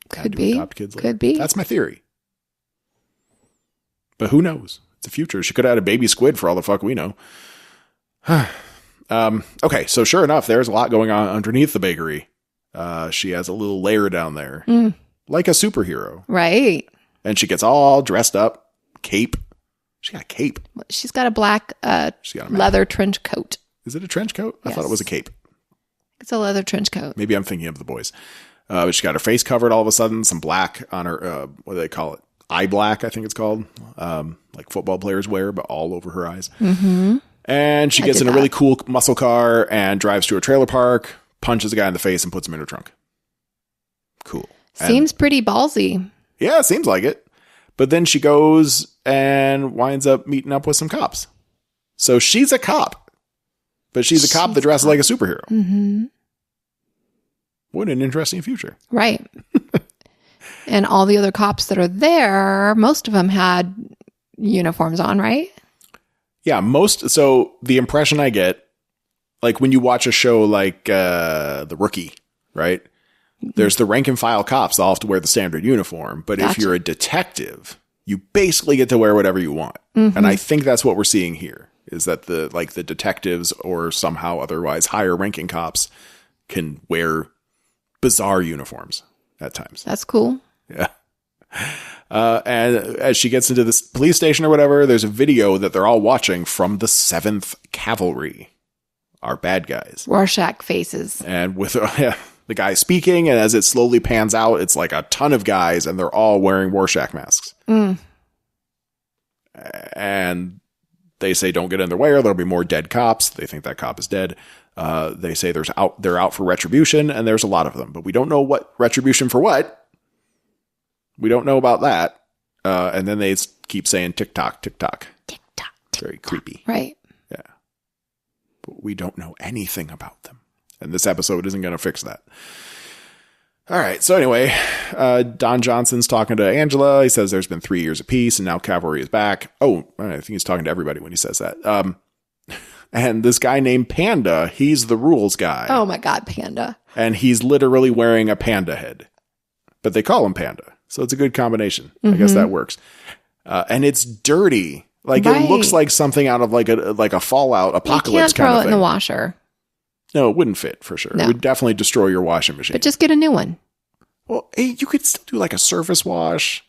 B: Could be.
A: Adopt kids later.
B: Could be.
A: That's my theory. But who knows? It's the future. She could have had a baby squid for all the fuck we know. Okay, so sure enough, there's a lot going on underneath the bakery. She has a little lair down there. Like a superhero.
B: Right.
A: And she gets all dressed up. Cape. She got a cape.
B: She's got a black leather trench coat.
A: Is it a trench coat?
B: Yes.
A: I thought it was a cape.
B: It's a leather trench coat.
A: Maybe I'm thinking of the boys. But she got her face covered all of a sudden. Some black on her, what do they call it? Eye black, I think it's called. Like football players wear, but all over her eyes. And she gets in a really cool muscle car and drives to a trailer park, punches a guy in the face, and puts him in her trunk. Cool.
B: Seems pretty ballsy.
A: Yeah, it seems like it. But then she goes and winds up meeting up with some cops. So she's a cop. But she's a cop that dresses like a superhero. What an interesting future.
B: Right. And all the other cops that are there, most of them had uniforms on, right?
A: Yeah, so the impression I get, like when you watch a show like The Rookie, right? There's the rank and file cops that all have to wear the standard uniform. But if you're a detective, you basically get to wear whatever you want. And I think that's what we're seeing here, is that the detectives or somehow otherwise higher ranking cops can wear bizarre uniforms at times.
B: That's cool.
A: Yeah. And as she gets into this police station or whatever, there's a video that they're all watching from the 7th Cavalry, our bad guys.
B: Rorschach faces.
A: And with the guy speaking, and as it slowly pans out, it's like a ton of guys, and they're all wearing Rorschach masks. And they say don't get in their way or there'll be more dead cops. They think that cop is dead. They say they're out for retribution, and there's a lot of them. But we don't know what retribution for what. We don't know about that. And then they keep saying tick-tock, tick-tock.
B: Tick-tock.
A: Very creepy.
B: Right.
A: Yeah. But we don't know anything about them. And this episode isn't going to fix that. All right. So anyway, Don Johnson's talking to Angela. He says there's been 3 years of peace, and now cavalry is back. Oh, I think he's talking to everybody when he says that. And this guy named Panda, he's the rules guy.
B: Oh my God, Panda.
A: And he's literally wearing a panda head. But they call him Panda. So it's a good combination. I guess that works. And it's dirty. Like it looks like something out of like a Fallout apocalypse kind of thing. You can't
B: throw it in the washer.
A: No, it wouldn't fit for sure. No. It would definitely destroy your washing machine.
B: But just get a new one.
A: Well, hey, you could still do like a surface wash.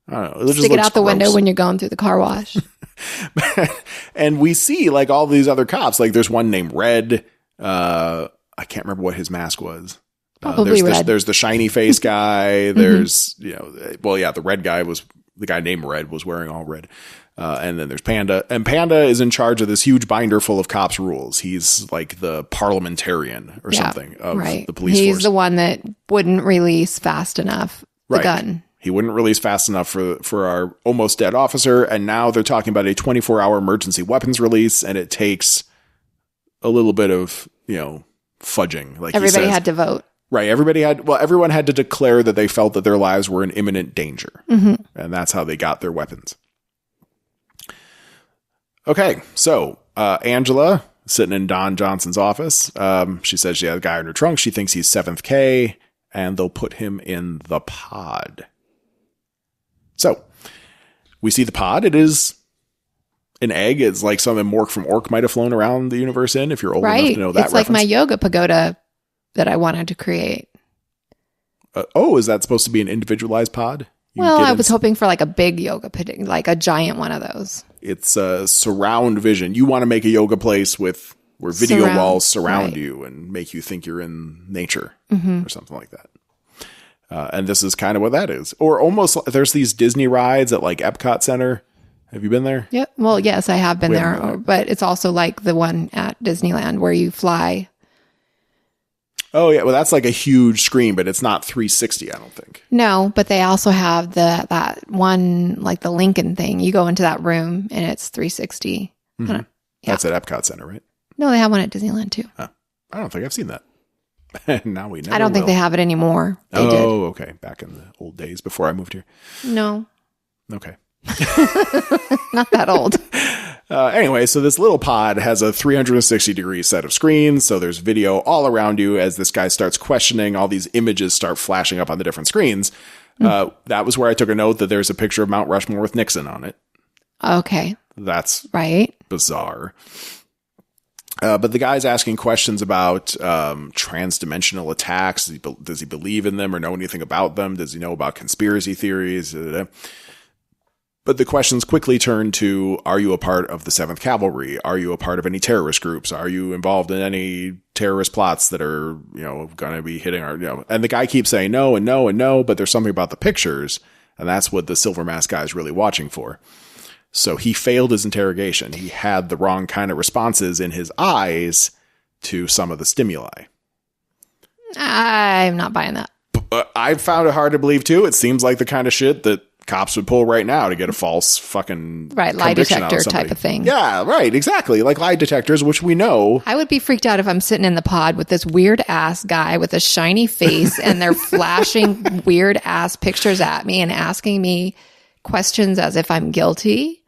A: I don't know.
B: Stick it out the window when you're going through the car wash.
A: And we see like all these other cops. Like there's one named Red. I can't remember what his mask was.
B: Probably Red.
A: There's the shiny face guy. There's, the red guy the guy named Red was wearing all red. And then there's Panda. And Panda is in charge of this huge binder full of cops' rules. He's like the parliamentarian or something of the police force.
B: He's the one that wouldn't release fast enough the gun.
A: He wouldn't release fast enough for our almost dead officer. And now they're talking about a 24-hour emergency weapons release. And it takes a little bit of, fudging. Like
B: everybody had to vote.
A: Right. Everyone had to declare that they felt that their lives were in imminent danger. Mm-hmm. And that's how they got their weapons. Okay. So, Angela sitting in Don Johnson's office. She says she has a guy in her trunk. She thinks he's 7th K and they'll put him in the pod. So we see the pod. It is an egg. It's like something Mork from Ork might have flown around the universe in, if you're old enough to know that
B: It's like my yoga pagoda that I wanted to create.
A: Is that supposed to be an individualized pod?
B: I was hoping for like a big yoga pagoda, like a giant one of those.
A: It's a surround vision. You want to make a yoga place where video walls surround you and make you think you're in nature or something like that. And this is kind of what that is. Or almost, there's these Disney rides at like Epcot Center. Have you been there?
B: Yep. Well, yes, I have been there. But it's also like the one at Disneyland where you fly.
A: Oh, yeah. Well, that's like a huge screen, but it's not 360, I don't think.
B: No, but they also have that one, like the Lincoln thing. You go into that room and it's 360.
A: Mm-hmm. That's at Epcot Center, right?
B: No, they have one at Disneyland too.
A: I don't think I've seen that. Now we never
B: I don't think they have it anymore. They did.
A: Okay. Back in the old days before I moved here.
B: No.
A: Okay.
B: Not that old.
A: Anyway, so this little pod has a 360-degree set of screens. So there's video all around you as this guy starts questioning. All these images start flashing up on the different screens. That was where I took a note that there's a picture of Mount Rushmore with Nixon on it.
B: Okay.
A: That's
B: right.
A: Bizarre. But the guy's asking questions about trans-dimensional attacks. Does he believe in them or know anything about them? Does he know about conspiracy theories? But the questions quickly turn to, are you a part of the 7th Cavalry? Are you a part of any terrorist groups? Are you involved in any terrorist plots that are, going to be hitting our, and the guy keeps saying no and no and no, but there's something about the pictures, and that's what the silver mask guy is really watching for. So he failed his interrogation. He had the wrong kind of responses in his eyes to some of the stimuli.
B: I'm not buying that.
A: I found it hard to believe too. It seems like the kind of shit that cops would pull right now to get a false fucking
B: lie detector type of thing.
A: Yeah, right, exactly. Like lie detectors, which we know.
B: I would be freaked out if I'm sitting in the pod with this weird ass guy with a shiny face and they're flashing weird ass pictures at me and asking me questions as if I'm guilty.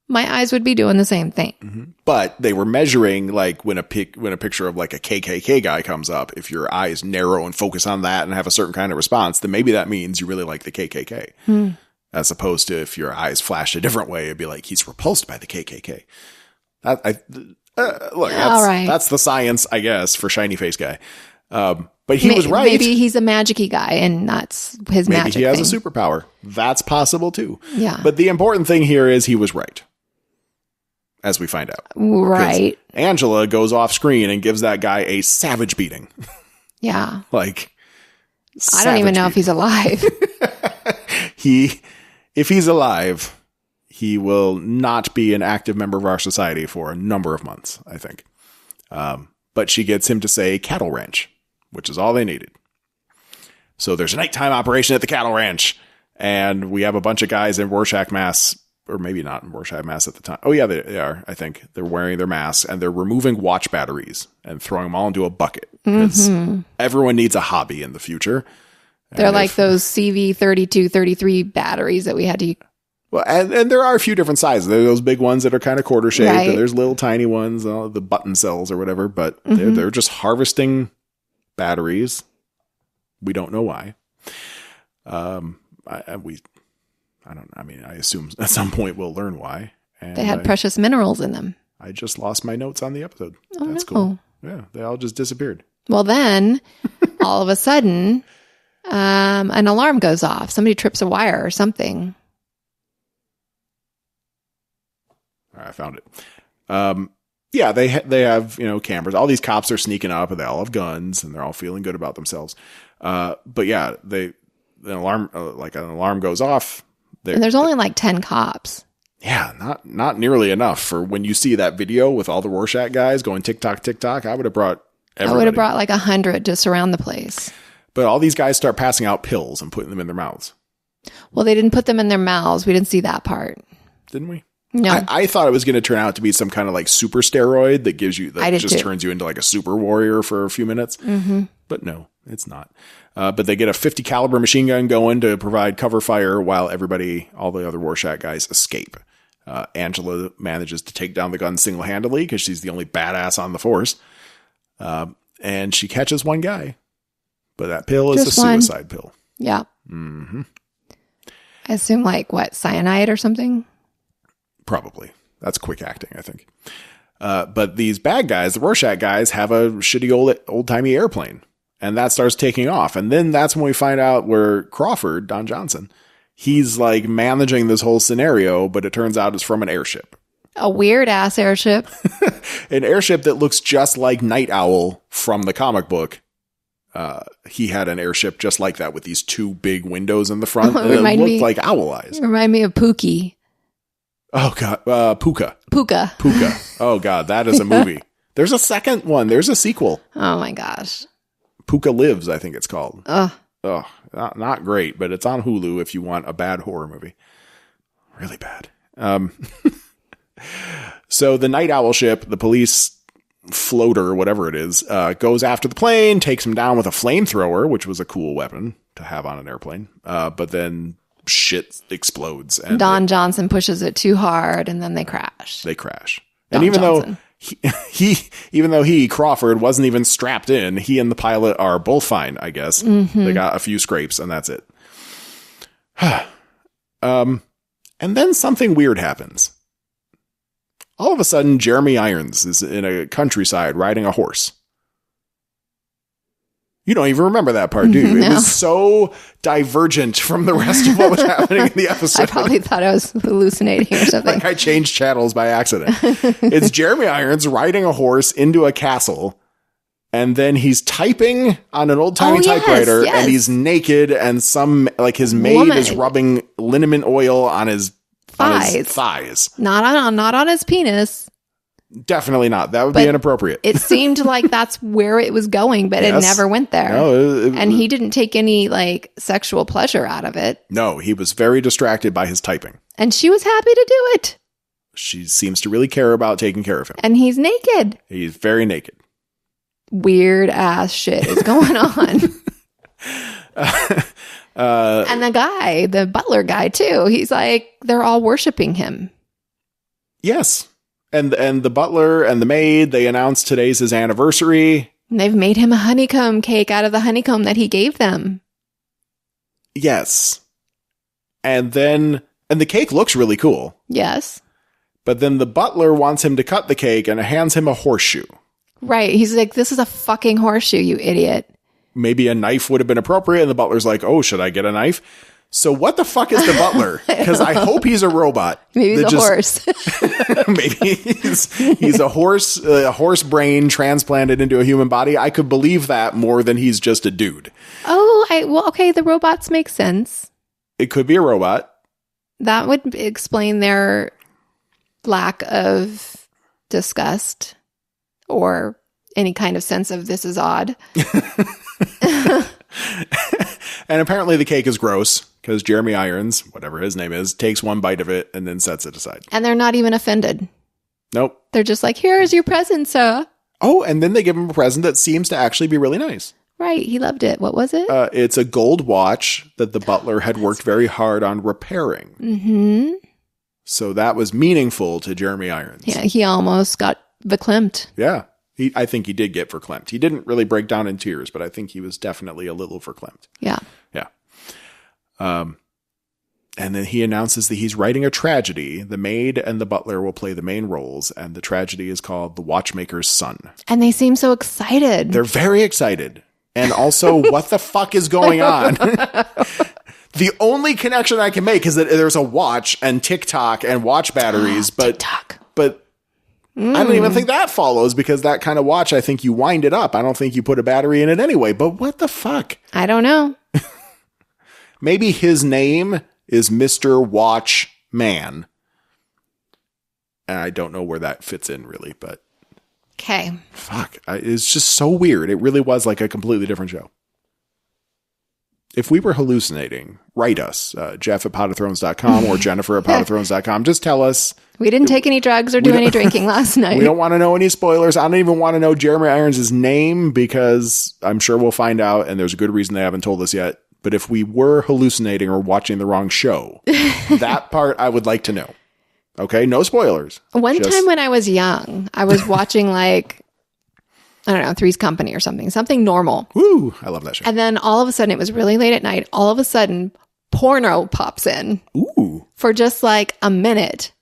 B: My eyes would be doing the same thing.
A: Mm-hmm. But they were measuring, like, when a picture of like a KKK guy comes up, if your eyes narrow and focus on that and have a certain kind of response, then maybe that means you really like the KKK. As opposed to if your eyes flash a different way, it'd be like, he's repulsed by the KKK. That's the science, I guess, for shiny face guy. But he was right.
B: Maybe he's a magic-y guy and that's his magic thing.
A: Maybe he has a superpower. That's possible too.
B: Yeah.
A: But the important thing here is he was right. As we find out.
B: Right.
A: Angela goes off screen and gives that guy a savage beating.
B: Yeah.
A: Like,
B: I don't even know if he's alive.
A: If he's alive, he will not be an active member of our society for a number of months, I think. But she gets him to say cattle ranch, which is all they needed. So there's a nighttime operation at the cattle ranch, and we have a bunch of guys in Rorschach masks, or maybe not in Rorschach masks at the time. Oh yeah, they are. I think they're wearing their masks and they're removing watch batteries and throwing them all into a bucket because everyone needs a hobby in the future.
B: They're like those CV3233 batteries that we had to.
A: Well, and there are a few different sizes. There are those big ones that are kind of quarter shaped, and there's little tiny ones, the button cells or whatever. But they're just harvesting batteries. We don't know why. I assume at some point we'll learn why. And
B: they had precious minerals in them.
A: I just lost my notes on the episode.
B: Oh,
A: That's cool. Yeah, they all just disappeared.
B: Well, then all of a sudden, An alarm goes off. Somebody trips a wire or something.
A: All right, I found it. Yeah, they have, cameras. All these cops are sneaking up, and they all have guns, and they're all feeling good about themselves. But yeah, an alarm goes off.
B: And there's only like 10 cops.
A: Yeah, not nearly enough for when you see that video with all the Rorschach guys going tick-tock, tick-tock. I would have brought everybody.
B: I would have brought like 100 to surround the place.
A: But all these guys start passing out pills and putting them in their mouths.
B: Well, they didn't put them in their mouths. We didn't see that part.
A: Didn't we?
B: No.
A: I thought it was going to turn out to be some kind of like super steroid that gives you, that just turns you into like a super warrior for a few minutes.
B: Mm-hmm.
A: But no, it's not. But they get a 50 caliber machine gun going to provide cover fire while all the other Rorschach guys escape. Angela manages to take down the gun single-handedly because she's the only badass on the force. And she catches one guy. But that pill is just a suicide pill.
B: Yeah.
A: Mm-hmm.
B: I assume like what, cyanide or something?
A: Probably. That's quick acting, I think. But these bad guys, the Rorschach guys, have a shitty old-timey airplane. And that starts taking off. And then that's when we find out where Crawford, Don Johnson, he's like managing this whole scenario, but it turns out it's from an airship.
B: A weird-ass airship.
A: An airship that looks just like Night Owl from the comic book. He had an airship just like that with these two big windows in the front. And it looked like owl eyes.
B: Remind me of Pookie.
A: Oh, God. Puka.
B: Puka.
A: Oh, God. That is a movie. There's a second one. There's a sequel.
B: Oh, my gosh.
A: Puka Lives, I think it's called.
B: Ugh.
A: Oh, not great, but it's on Hulu if you want a bad horror movie. Really bad. So the Night Owl ship, the police floater, whatever it is, goes after the plane, takes him down with a flamethrower, which was a cool weapon to have on an airplane. But then shit explodes. And
B: Don Johnson pushes it too hard, and then they crash.
A: And even though Crawford wasn't even strapped in, he and the pilot are both fine, I guess. Mm-hmm. They got a few scrapes, and that's it. And then something weird happens. All of a sudden, Jeremy Irons is in a countryside riding a horse. You don't even remember that part, do you? No. It was so divergent from the rest of what was happening in the episode.
B: I probably thought I was hallucinating or something.
A: Like I changed channels by accident. It's Jeremy Irons riding a horse into a castle, and then he's typing on an old-timey typewriter, and he's naked, and his maid is rubbing liniment oil on his thighs. Not
B: on his penis.
A: Definitely not. That would be inappropriate.
B: It seemed like that's where it was going, but it never went there.
A: No,
B: and he didn't take any like sexual pleasure out of it.
A: No, he was very distracted by his typing.
B: And she was happy to do it.
A: She seems to really care about taking care of him.
B: And he's naked.
A: He's very naked.
B: Weird ass shit is going on. And the butler guy too. He's like, they're all worshiping him.
A: Yes. And the butler and the maid, they announced today's his anniversary.
B: And they've made him a honeycomb cake out of the honeycomb that he gave them.
A: Yes. And the cake looks really cool.
B: Yes.
A: But then the butler wants him to cut the cake and hands him a horseshoe.
B: Right. He's like, this is a fucking horseshoe, you idiot.
A: Maybe a knife would have been appropriate. And the butler's like, oh, should I get a knife? So what the fuck is the butler? Because I hope he's a robot.
B: Maybe he's a horse.
A: Maybe he's a horse brain transplanted into a human body. I could believe that more than he's just a dude.
B: Oh, okay. The robots make sense.
A: It could be a robot.
B: That would explain their lack of disgust or any kind of sense of this is odd.
A: And apparently the cake is gross because Jeremy Irons, whatever his name is, takes one bite of it and then sets it aside.
B: And they're not even offended.
A: Nope.
B: They're just like, here's your present, sir.
A: Oh, and then they give him a present that seems to actually be really nice.
B: Right. He loved it. What was it?
A: It's a gold watch that the butler had worked very hard on repairing.
B: Mm-hmm.
A: So that was meaningful to Jeremy Irons.
B: Yeah, he almost got verklempt.
A: Yeah. I think he did get verklempt. He didn't really break down in tears, but I think he was definitely a little verklempt.
B: Yeah.
A: Yeah. And then he announces that he's writing a tragedy. The maid and the butler will play the main roles, and the tragedy is called The Watchmaker's Son.
B: And they seem so excited.
A: They're very excited. And also, what the fuck is going on? The only connection I can make is that there's a watch and TikTok and watch batteries, but I don't even think that follows, because that kind of watch, I think you wind it up. I don't think you put a battery in it anyway, but what the fuck?
B: I don't know.
A: Maybe his name is Mr. Watchman. And I don't know where that fits in really, but.
B: Okay.
A: Fuck. It's just so weird. It really was like a completely different show. If we were hallucinating, write us, Jeff at potofthrones.com or Jennifer at potofthrones.com. Just tell us.
B: We didn't take any drugs or do any drinking last night.
A: We don't want to know any spoilers. I don't even want to know Jeremy Irons' name, because I'm sure we'll find out, and there's a good reason they haven't told us yet. But if we were hallucinating or watching the wrong show, that part I would like to know. Okay? No spoilers.
B: One time when I was young, I was watching like, I don't know, Three's Company or something normal.
A: Woo! I love that show.
B: And then all of a sudden, it was really late at night. All of a sudden, porno pops in.
A: Ooh.
B: For just like a minute.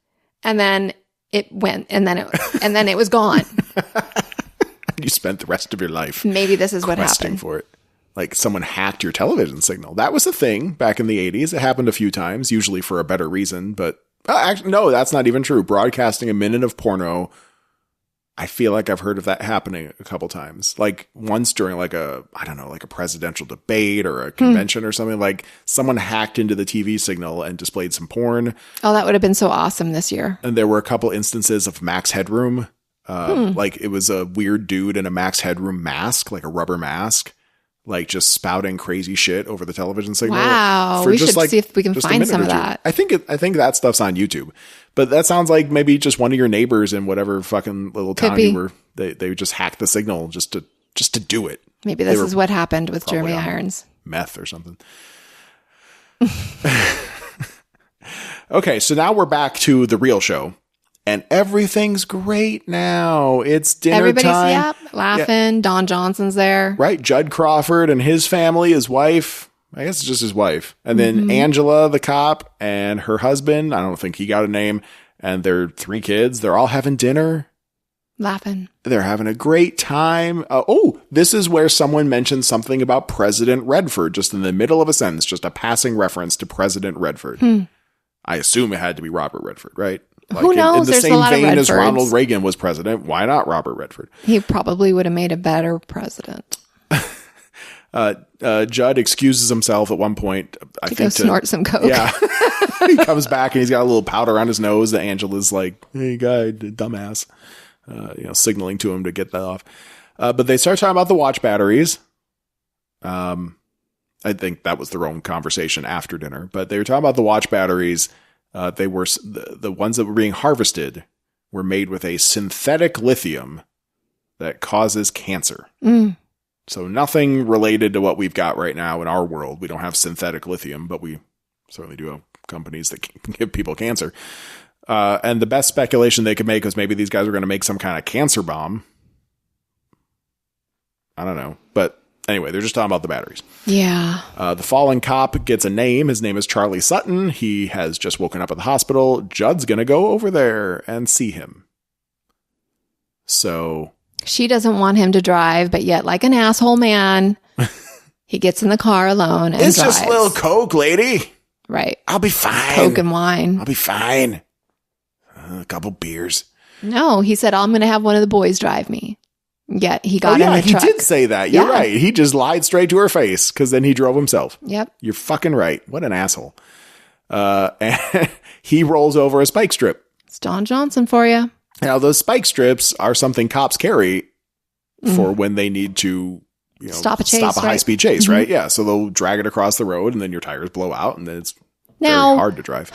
B: And then it went, and then it was gone.
A: You spent the rest of your life
B: maybe this is what happened
A: for it. Like someone hacked your television signal. That was a thing back in the 80s. It happened a few times, usually for a better reason. But actually, no, that's not even true. Broadcasting a minute of porno, I feel like I've heard of that happening a couple times. Like once during like a presidential debate or a convention or something, like someone hacked into the TV signal and displayed some porn.
B: Oh, that would have been so awesome this year.
A: And there were a couple instances of Max Headroom. Like it was a weird dude in a Max Headroom mask, like a rubber mask, like just spouting crazy shit over the television signal.
B: Wow. We should see if we can find some of that.
A: I think that stuff's on YouTube, but that sounds like maybe just one of your neighbors in whatever fucking little town you were. They just hacked the signal just to do it.
B: Maybe this is what happened with Jeremy Irons.
A: Meth or something. Okay. So now we're back to the real show. And everything's great now. It's dinner time.
B: Laughing. Yeah. Don Johnson's there.
A: Right. Judd Crawford and his family, his wife. I guess it's just his wife. And then Angela, the cop, and her husband. I don't think he got a name. And their 3 kids. They're all having dinner.
B: Laughing.
A: They're having a great time. This is where someone mentioned something about President Redford, just in the middle of a sentence, just a passing reference to President Redford. I assume it had to be Robert Redford, right? Like
B: who knows?
A: In the same vein as
B: Redfords.
A: Ronald Reagan was president, why not Robert Redford?
B: He probably would have made a better president.
A: Judd excuses himself at one point. I think
B: go snort some coke.
A: Yeah. He comes back and he's got a little powder on his nose that Angela's like, hey, guy, dumbass. Signaling to him to get that off. But they start talking about the watch batteries. I think that was their own conversation after dinner. But they were talking about the watch batteries. They were the ones that were being harvested were made with a synthetic lithium that causes cancer. So nothing related to what we've got right now in our world. We don't have synthetic lithium, but we certainly do have companies that can give people cancer. And the best speculation they could make was maybe these guys are going to make some kind of cancer bomb. I don't know. But anyway, they're just talking about the batteries.
B: Yeah.
A: The fallen cop gets a name. His name is Charlie Sutton. He has just woken up at the hospital. Judd's going to go over there and see him. So
B: she doesn't want him to drive, but yet like an asshole man, he gets in the car alone and
A: it's
B: drives.
A: Just a little Coke, lady.
B: Right.
A: I'll be fine.
B: Coke and wine.
A: I'll be fine. A couple beers.
B: No, he said, I'm going to have one of the boys drive me. Yet he got in the truck.
A: He did say that. You're right. He just lied straight to her face because then he drove himself.
B: Yep.
A: You're fucking right. What an asshole. And he rolls over a spike strip.
B: It's Don Johnson for you.
A: Now, those spike strips are something cops carry for when they need to
B: stop a
A: high-speed chase, right? Yeah. So they'll drag it across the road and then your tires blow out and then it's very hard to drive.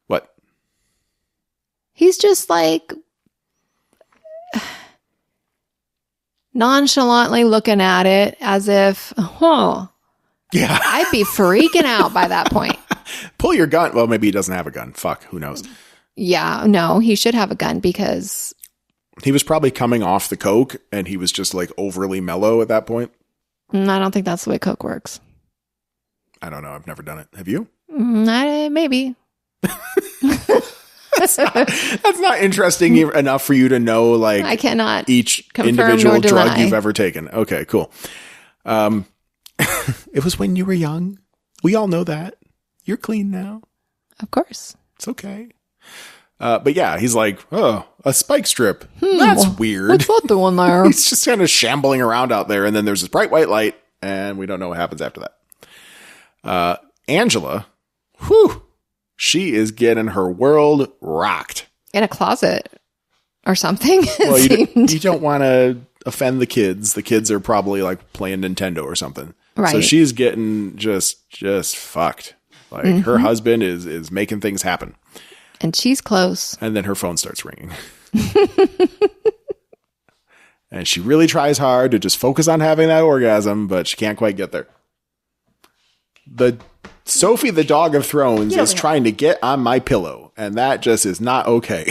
A: What?
B: He's just like nonchalantly looking at it as if,
A: yeah,
B: I'd be freaking out by that point.
A: Pull your gun. Well, maybe he doesn't have a gun. Fuck, who knows?
B: Yeah, no, he should have a gun because
A: he was probably coming off the coke and he was just like overly mellow at that point.
B: I don't think that's the way coke works.
A: I don't know. I've never done it. Have you?
B: Maybe.
A: That's not interesting enough for you to know, like,
B: I cannot
A: each
B: confirm
A: individual
B: nor
A: drug
B: deny.
A: you've ever taken. Okay, cool. It was when you were young. We all know that. You're clean now.
B: Of course.
A: It's okay. But yeah, he's like, oh, a spike strip. That's weird.
B: What's that doing there?
A: He's just kind of shambling around out there. And then there's this bright white light. And we don't know what happens after that. Angela, she is getting her world rocked.
B: In a closet or something.
A: Well, you don't want to offend the kids. The kids are probably like playing Nintendo or something.
B: Right.
A: So she's getting just fucked. Like her husband is making things happen.
B: And she's close. And
A: then her phone starts ringing. And she really tries hard to just focus on having that orgasm, but she can't quite get there. Sophie, the dog of Thrones, is trying to get on my pillow, and that just is not okay.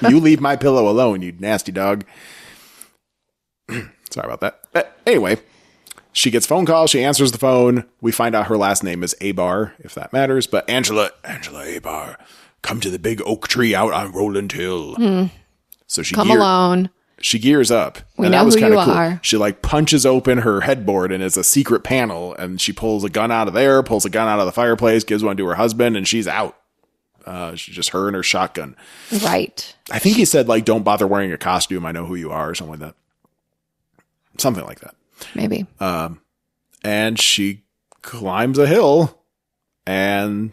A: You leave my pillow alone, you nasty dog. Sorry about that. But anyway, she gets phone calls. She answers the phone. We find out her last name is Abar, if that matters. But Angela Abar, come to the big oak tree out on Roland Hill. So she
B: come alone.
A: She gears up.
B: We know who you are.
A: She like punches open her headboard and it's a secret panel. And she pulls a gun out of there, pulls a gun out of the fireplace, gives one to her husband, and she's out. She's just her and her shotgun.
B: Right.
A: I think he said like, don't bother wearing a costume. I know who you are, or something like that. Something like that.
B: Maybe.
A: And she climbs a hill and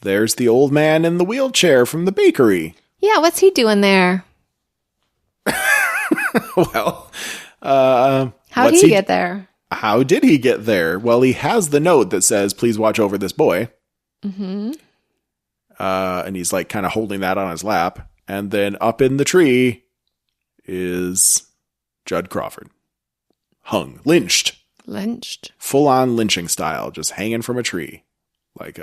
A: there's the old man in the wheelchair from the bakery.
B: Yeah. What's he doing there?
A: Well,
B: how did he get there?
A: How did he get there? Well, he has the note that says, please watch over this boy. Mm-hmm. And he's like kind of holding that on his lap. And then up in the tree is Judd Crawford. Hung. Lynched. Full on lynching style. Just hanging from a tree. Like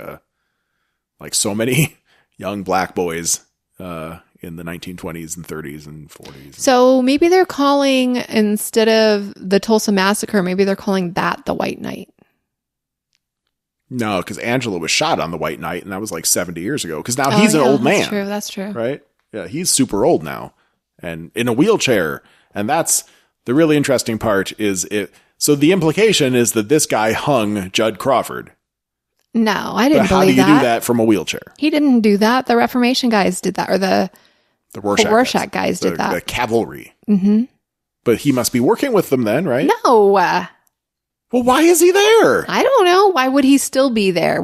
A: so many young black boys, in the 1920s and 30s and 40s.
B: So maybe they're calling, instead of the Tulsa Massacre, maybe they're calling that the White Night.
A: No, because Angela was shot on the White Night, and that was like 70 years ago. Because now he's an old man.
B: That's true.
A: Right? Yeah, he's super old now. And in a wheelchair. And that's the really interesting part is it. So the implication is that this guy hung Judd Crawford.
B: No, I didn't believe that.
A: How do you do that from a wheelchair?
B: He didn't do that. The Reformation guys did that, or the Rorschach guys did that.
A: The cavalry. Mm-hmm. But he must be working with them then, right?
B: No.
A: Well, why is he there?
B: I don't know. Why would he still be there?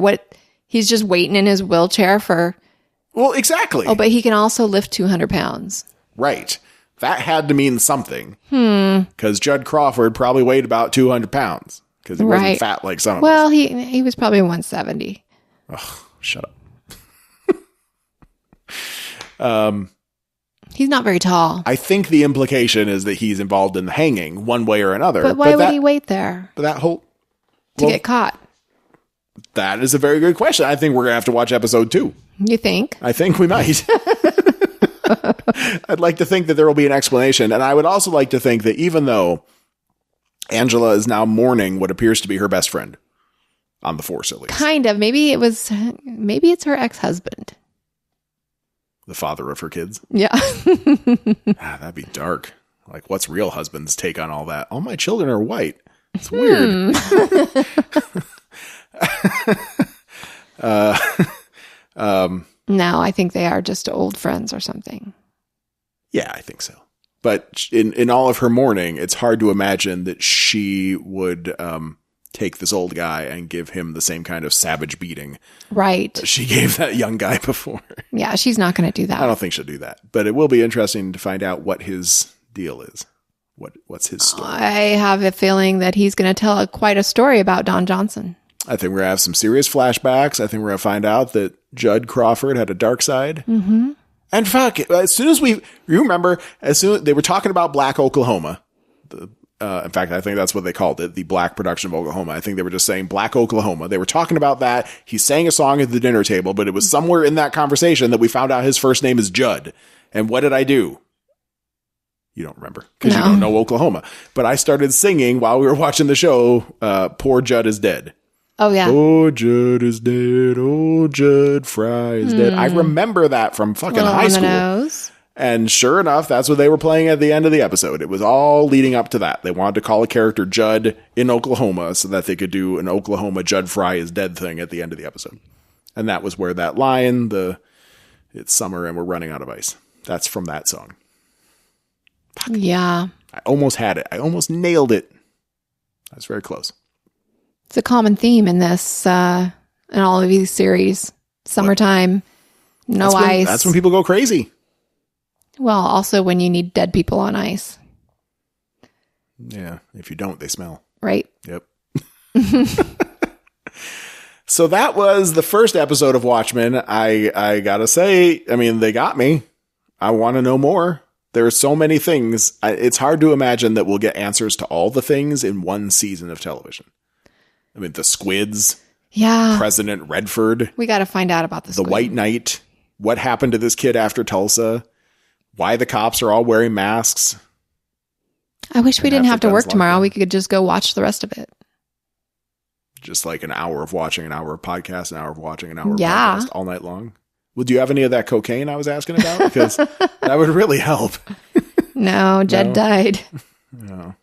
B: He's just waiting in his wheelchair for...
A: Well, exactly.
B: Oh, but he can also lift 200 pounds.
A: Right. That had to mean something. Because Judd Crawford probably weighed about 200 pounds. Because he wasn't fat like some of us.
B: Well, he was probably 170.
A: Oh, shut up.
B: He's not very tall.
A: I think the implication is that he's involved in the hanging one way or another.
B: But why would he wait there?
A: But that whole...
B: To get caught.
A: That is a very good question. I think we're going to have to watch episode 2.
B: You think?
A: I think we might. I'd like to think that there will be an explanation. And I would also like to think that even though Angela is now mourning what appears to be her best friend, on the force at least.
B: Kind of. Maybe it's her ex-husband.
A: The father of her kids?
B: Yeah.
A: That'd be dark. Like, what's real husband's take on all that? All my children are white. It's weird.
B: No, I think they are just old friends or something.
A: Yeah, I think so. But in all of her mourning, it's hard to imagine that she would take this old guy and give him the same kind of savage beating.
B: Right.
A: That she gave that young guy before.
B: Yeah, she's not going to do that.
A: I don't think she'll do that. But it will be interesting to find out what his deal is. What's his story?
B: I have a feeling that he's going to tell quite a story about Don Johnson.
A: I think we're going to have some serious flashbacks. I think we're going to find out that Judd Crawford had a dark side. Mm-hmm. And fuck, as soon as you remember, as soon they were talking about Black Oklahoma. In fact, I think that's what they called it, the Black production of Oklahoma. I think they were just saying Black Oklahoma. They were talking about that. He sang a song at the dinner table, but it was somewhere in that conversation that we found out his first name is Judd. And what did I do? You don't remember because you don't know Oklahoma. But I started singing while we were watching the show, Poor Judd is Dead.
B: Oh, yeah.
A: Oh, Judd is dead. Oh, Judd Fry is dead. I remember that from fucking high school.
B: Nose.
A: And sure enough, that's what they were playing at the end of the episode. It was all leading up to that. They wanted to call a character Judd in Oklahoma so that they could do an Oklahoma Judd Fry is dead thing at the end of the episode. And that was where that line, it's summer and we're running out of ice. That's from that song.
B: Yeah.
A: I almost had it. I almost nailed it. I was very close.
B: It's a common theme in this, in all of these series. Summertime, ice.
A: That's when people go crazy.
B: Well, also when you need dead people on ice.
A: Yeah. If you don't, they smell.
B: Right?
A: Yep. So that was the first episode of Watchmen. I gotta say, I mean, they got me. I want to know more. There are so many things. It's hard to imagine that we'll get answers to all the things in one season of television. I mean, the squids.
B: Yeah.
A: President Redford.
B: We got to find out about the
A: squid. The White Knight. What happened to this kid after Tulsa? Why the cops are all wearing masks.
B: I wish we didn't have to work tomorrow. We could just go watch the rest of it.
A: Just like an hour of watching, an hour of podcast, an hour of watching, an hour of podcast all night long. Well, do you have any of that cocaine I was asking about? Because that would really help.
B: No, Jed died.
A: No.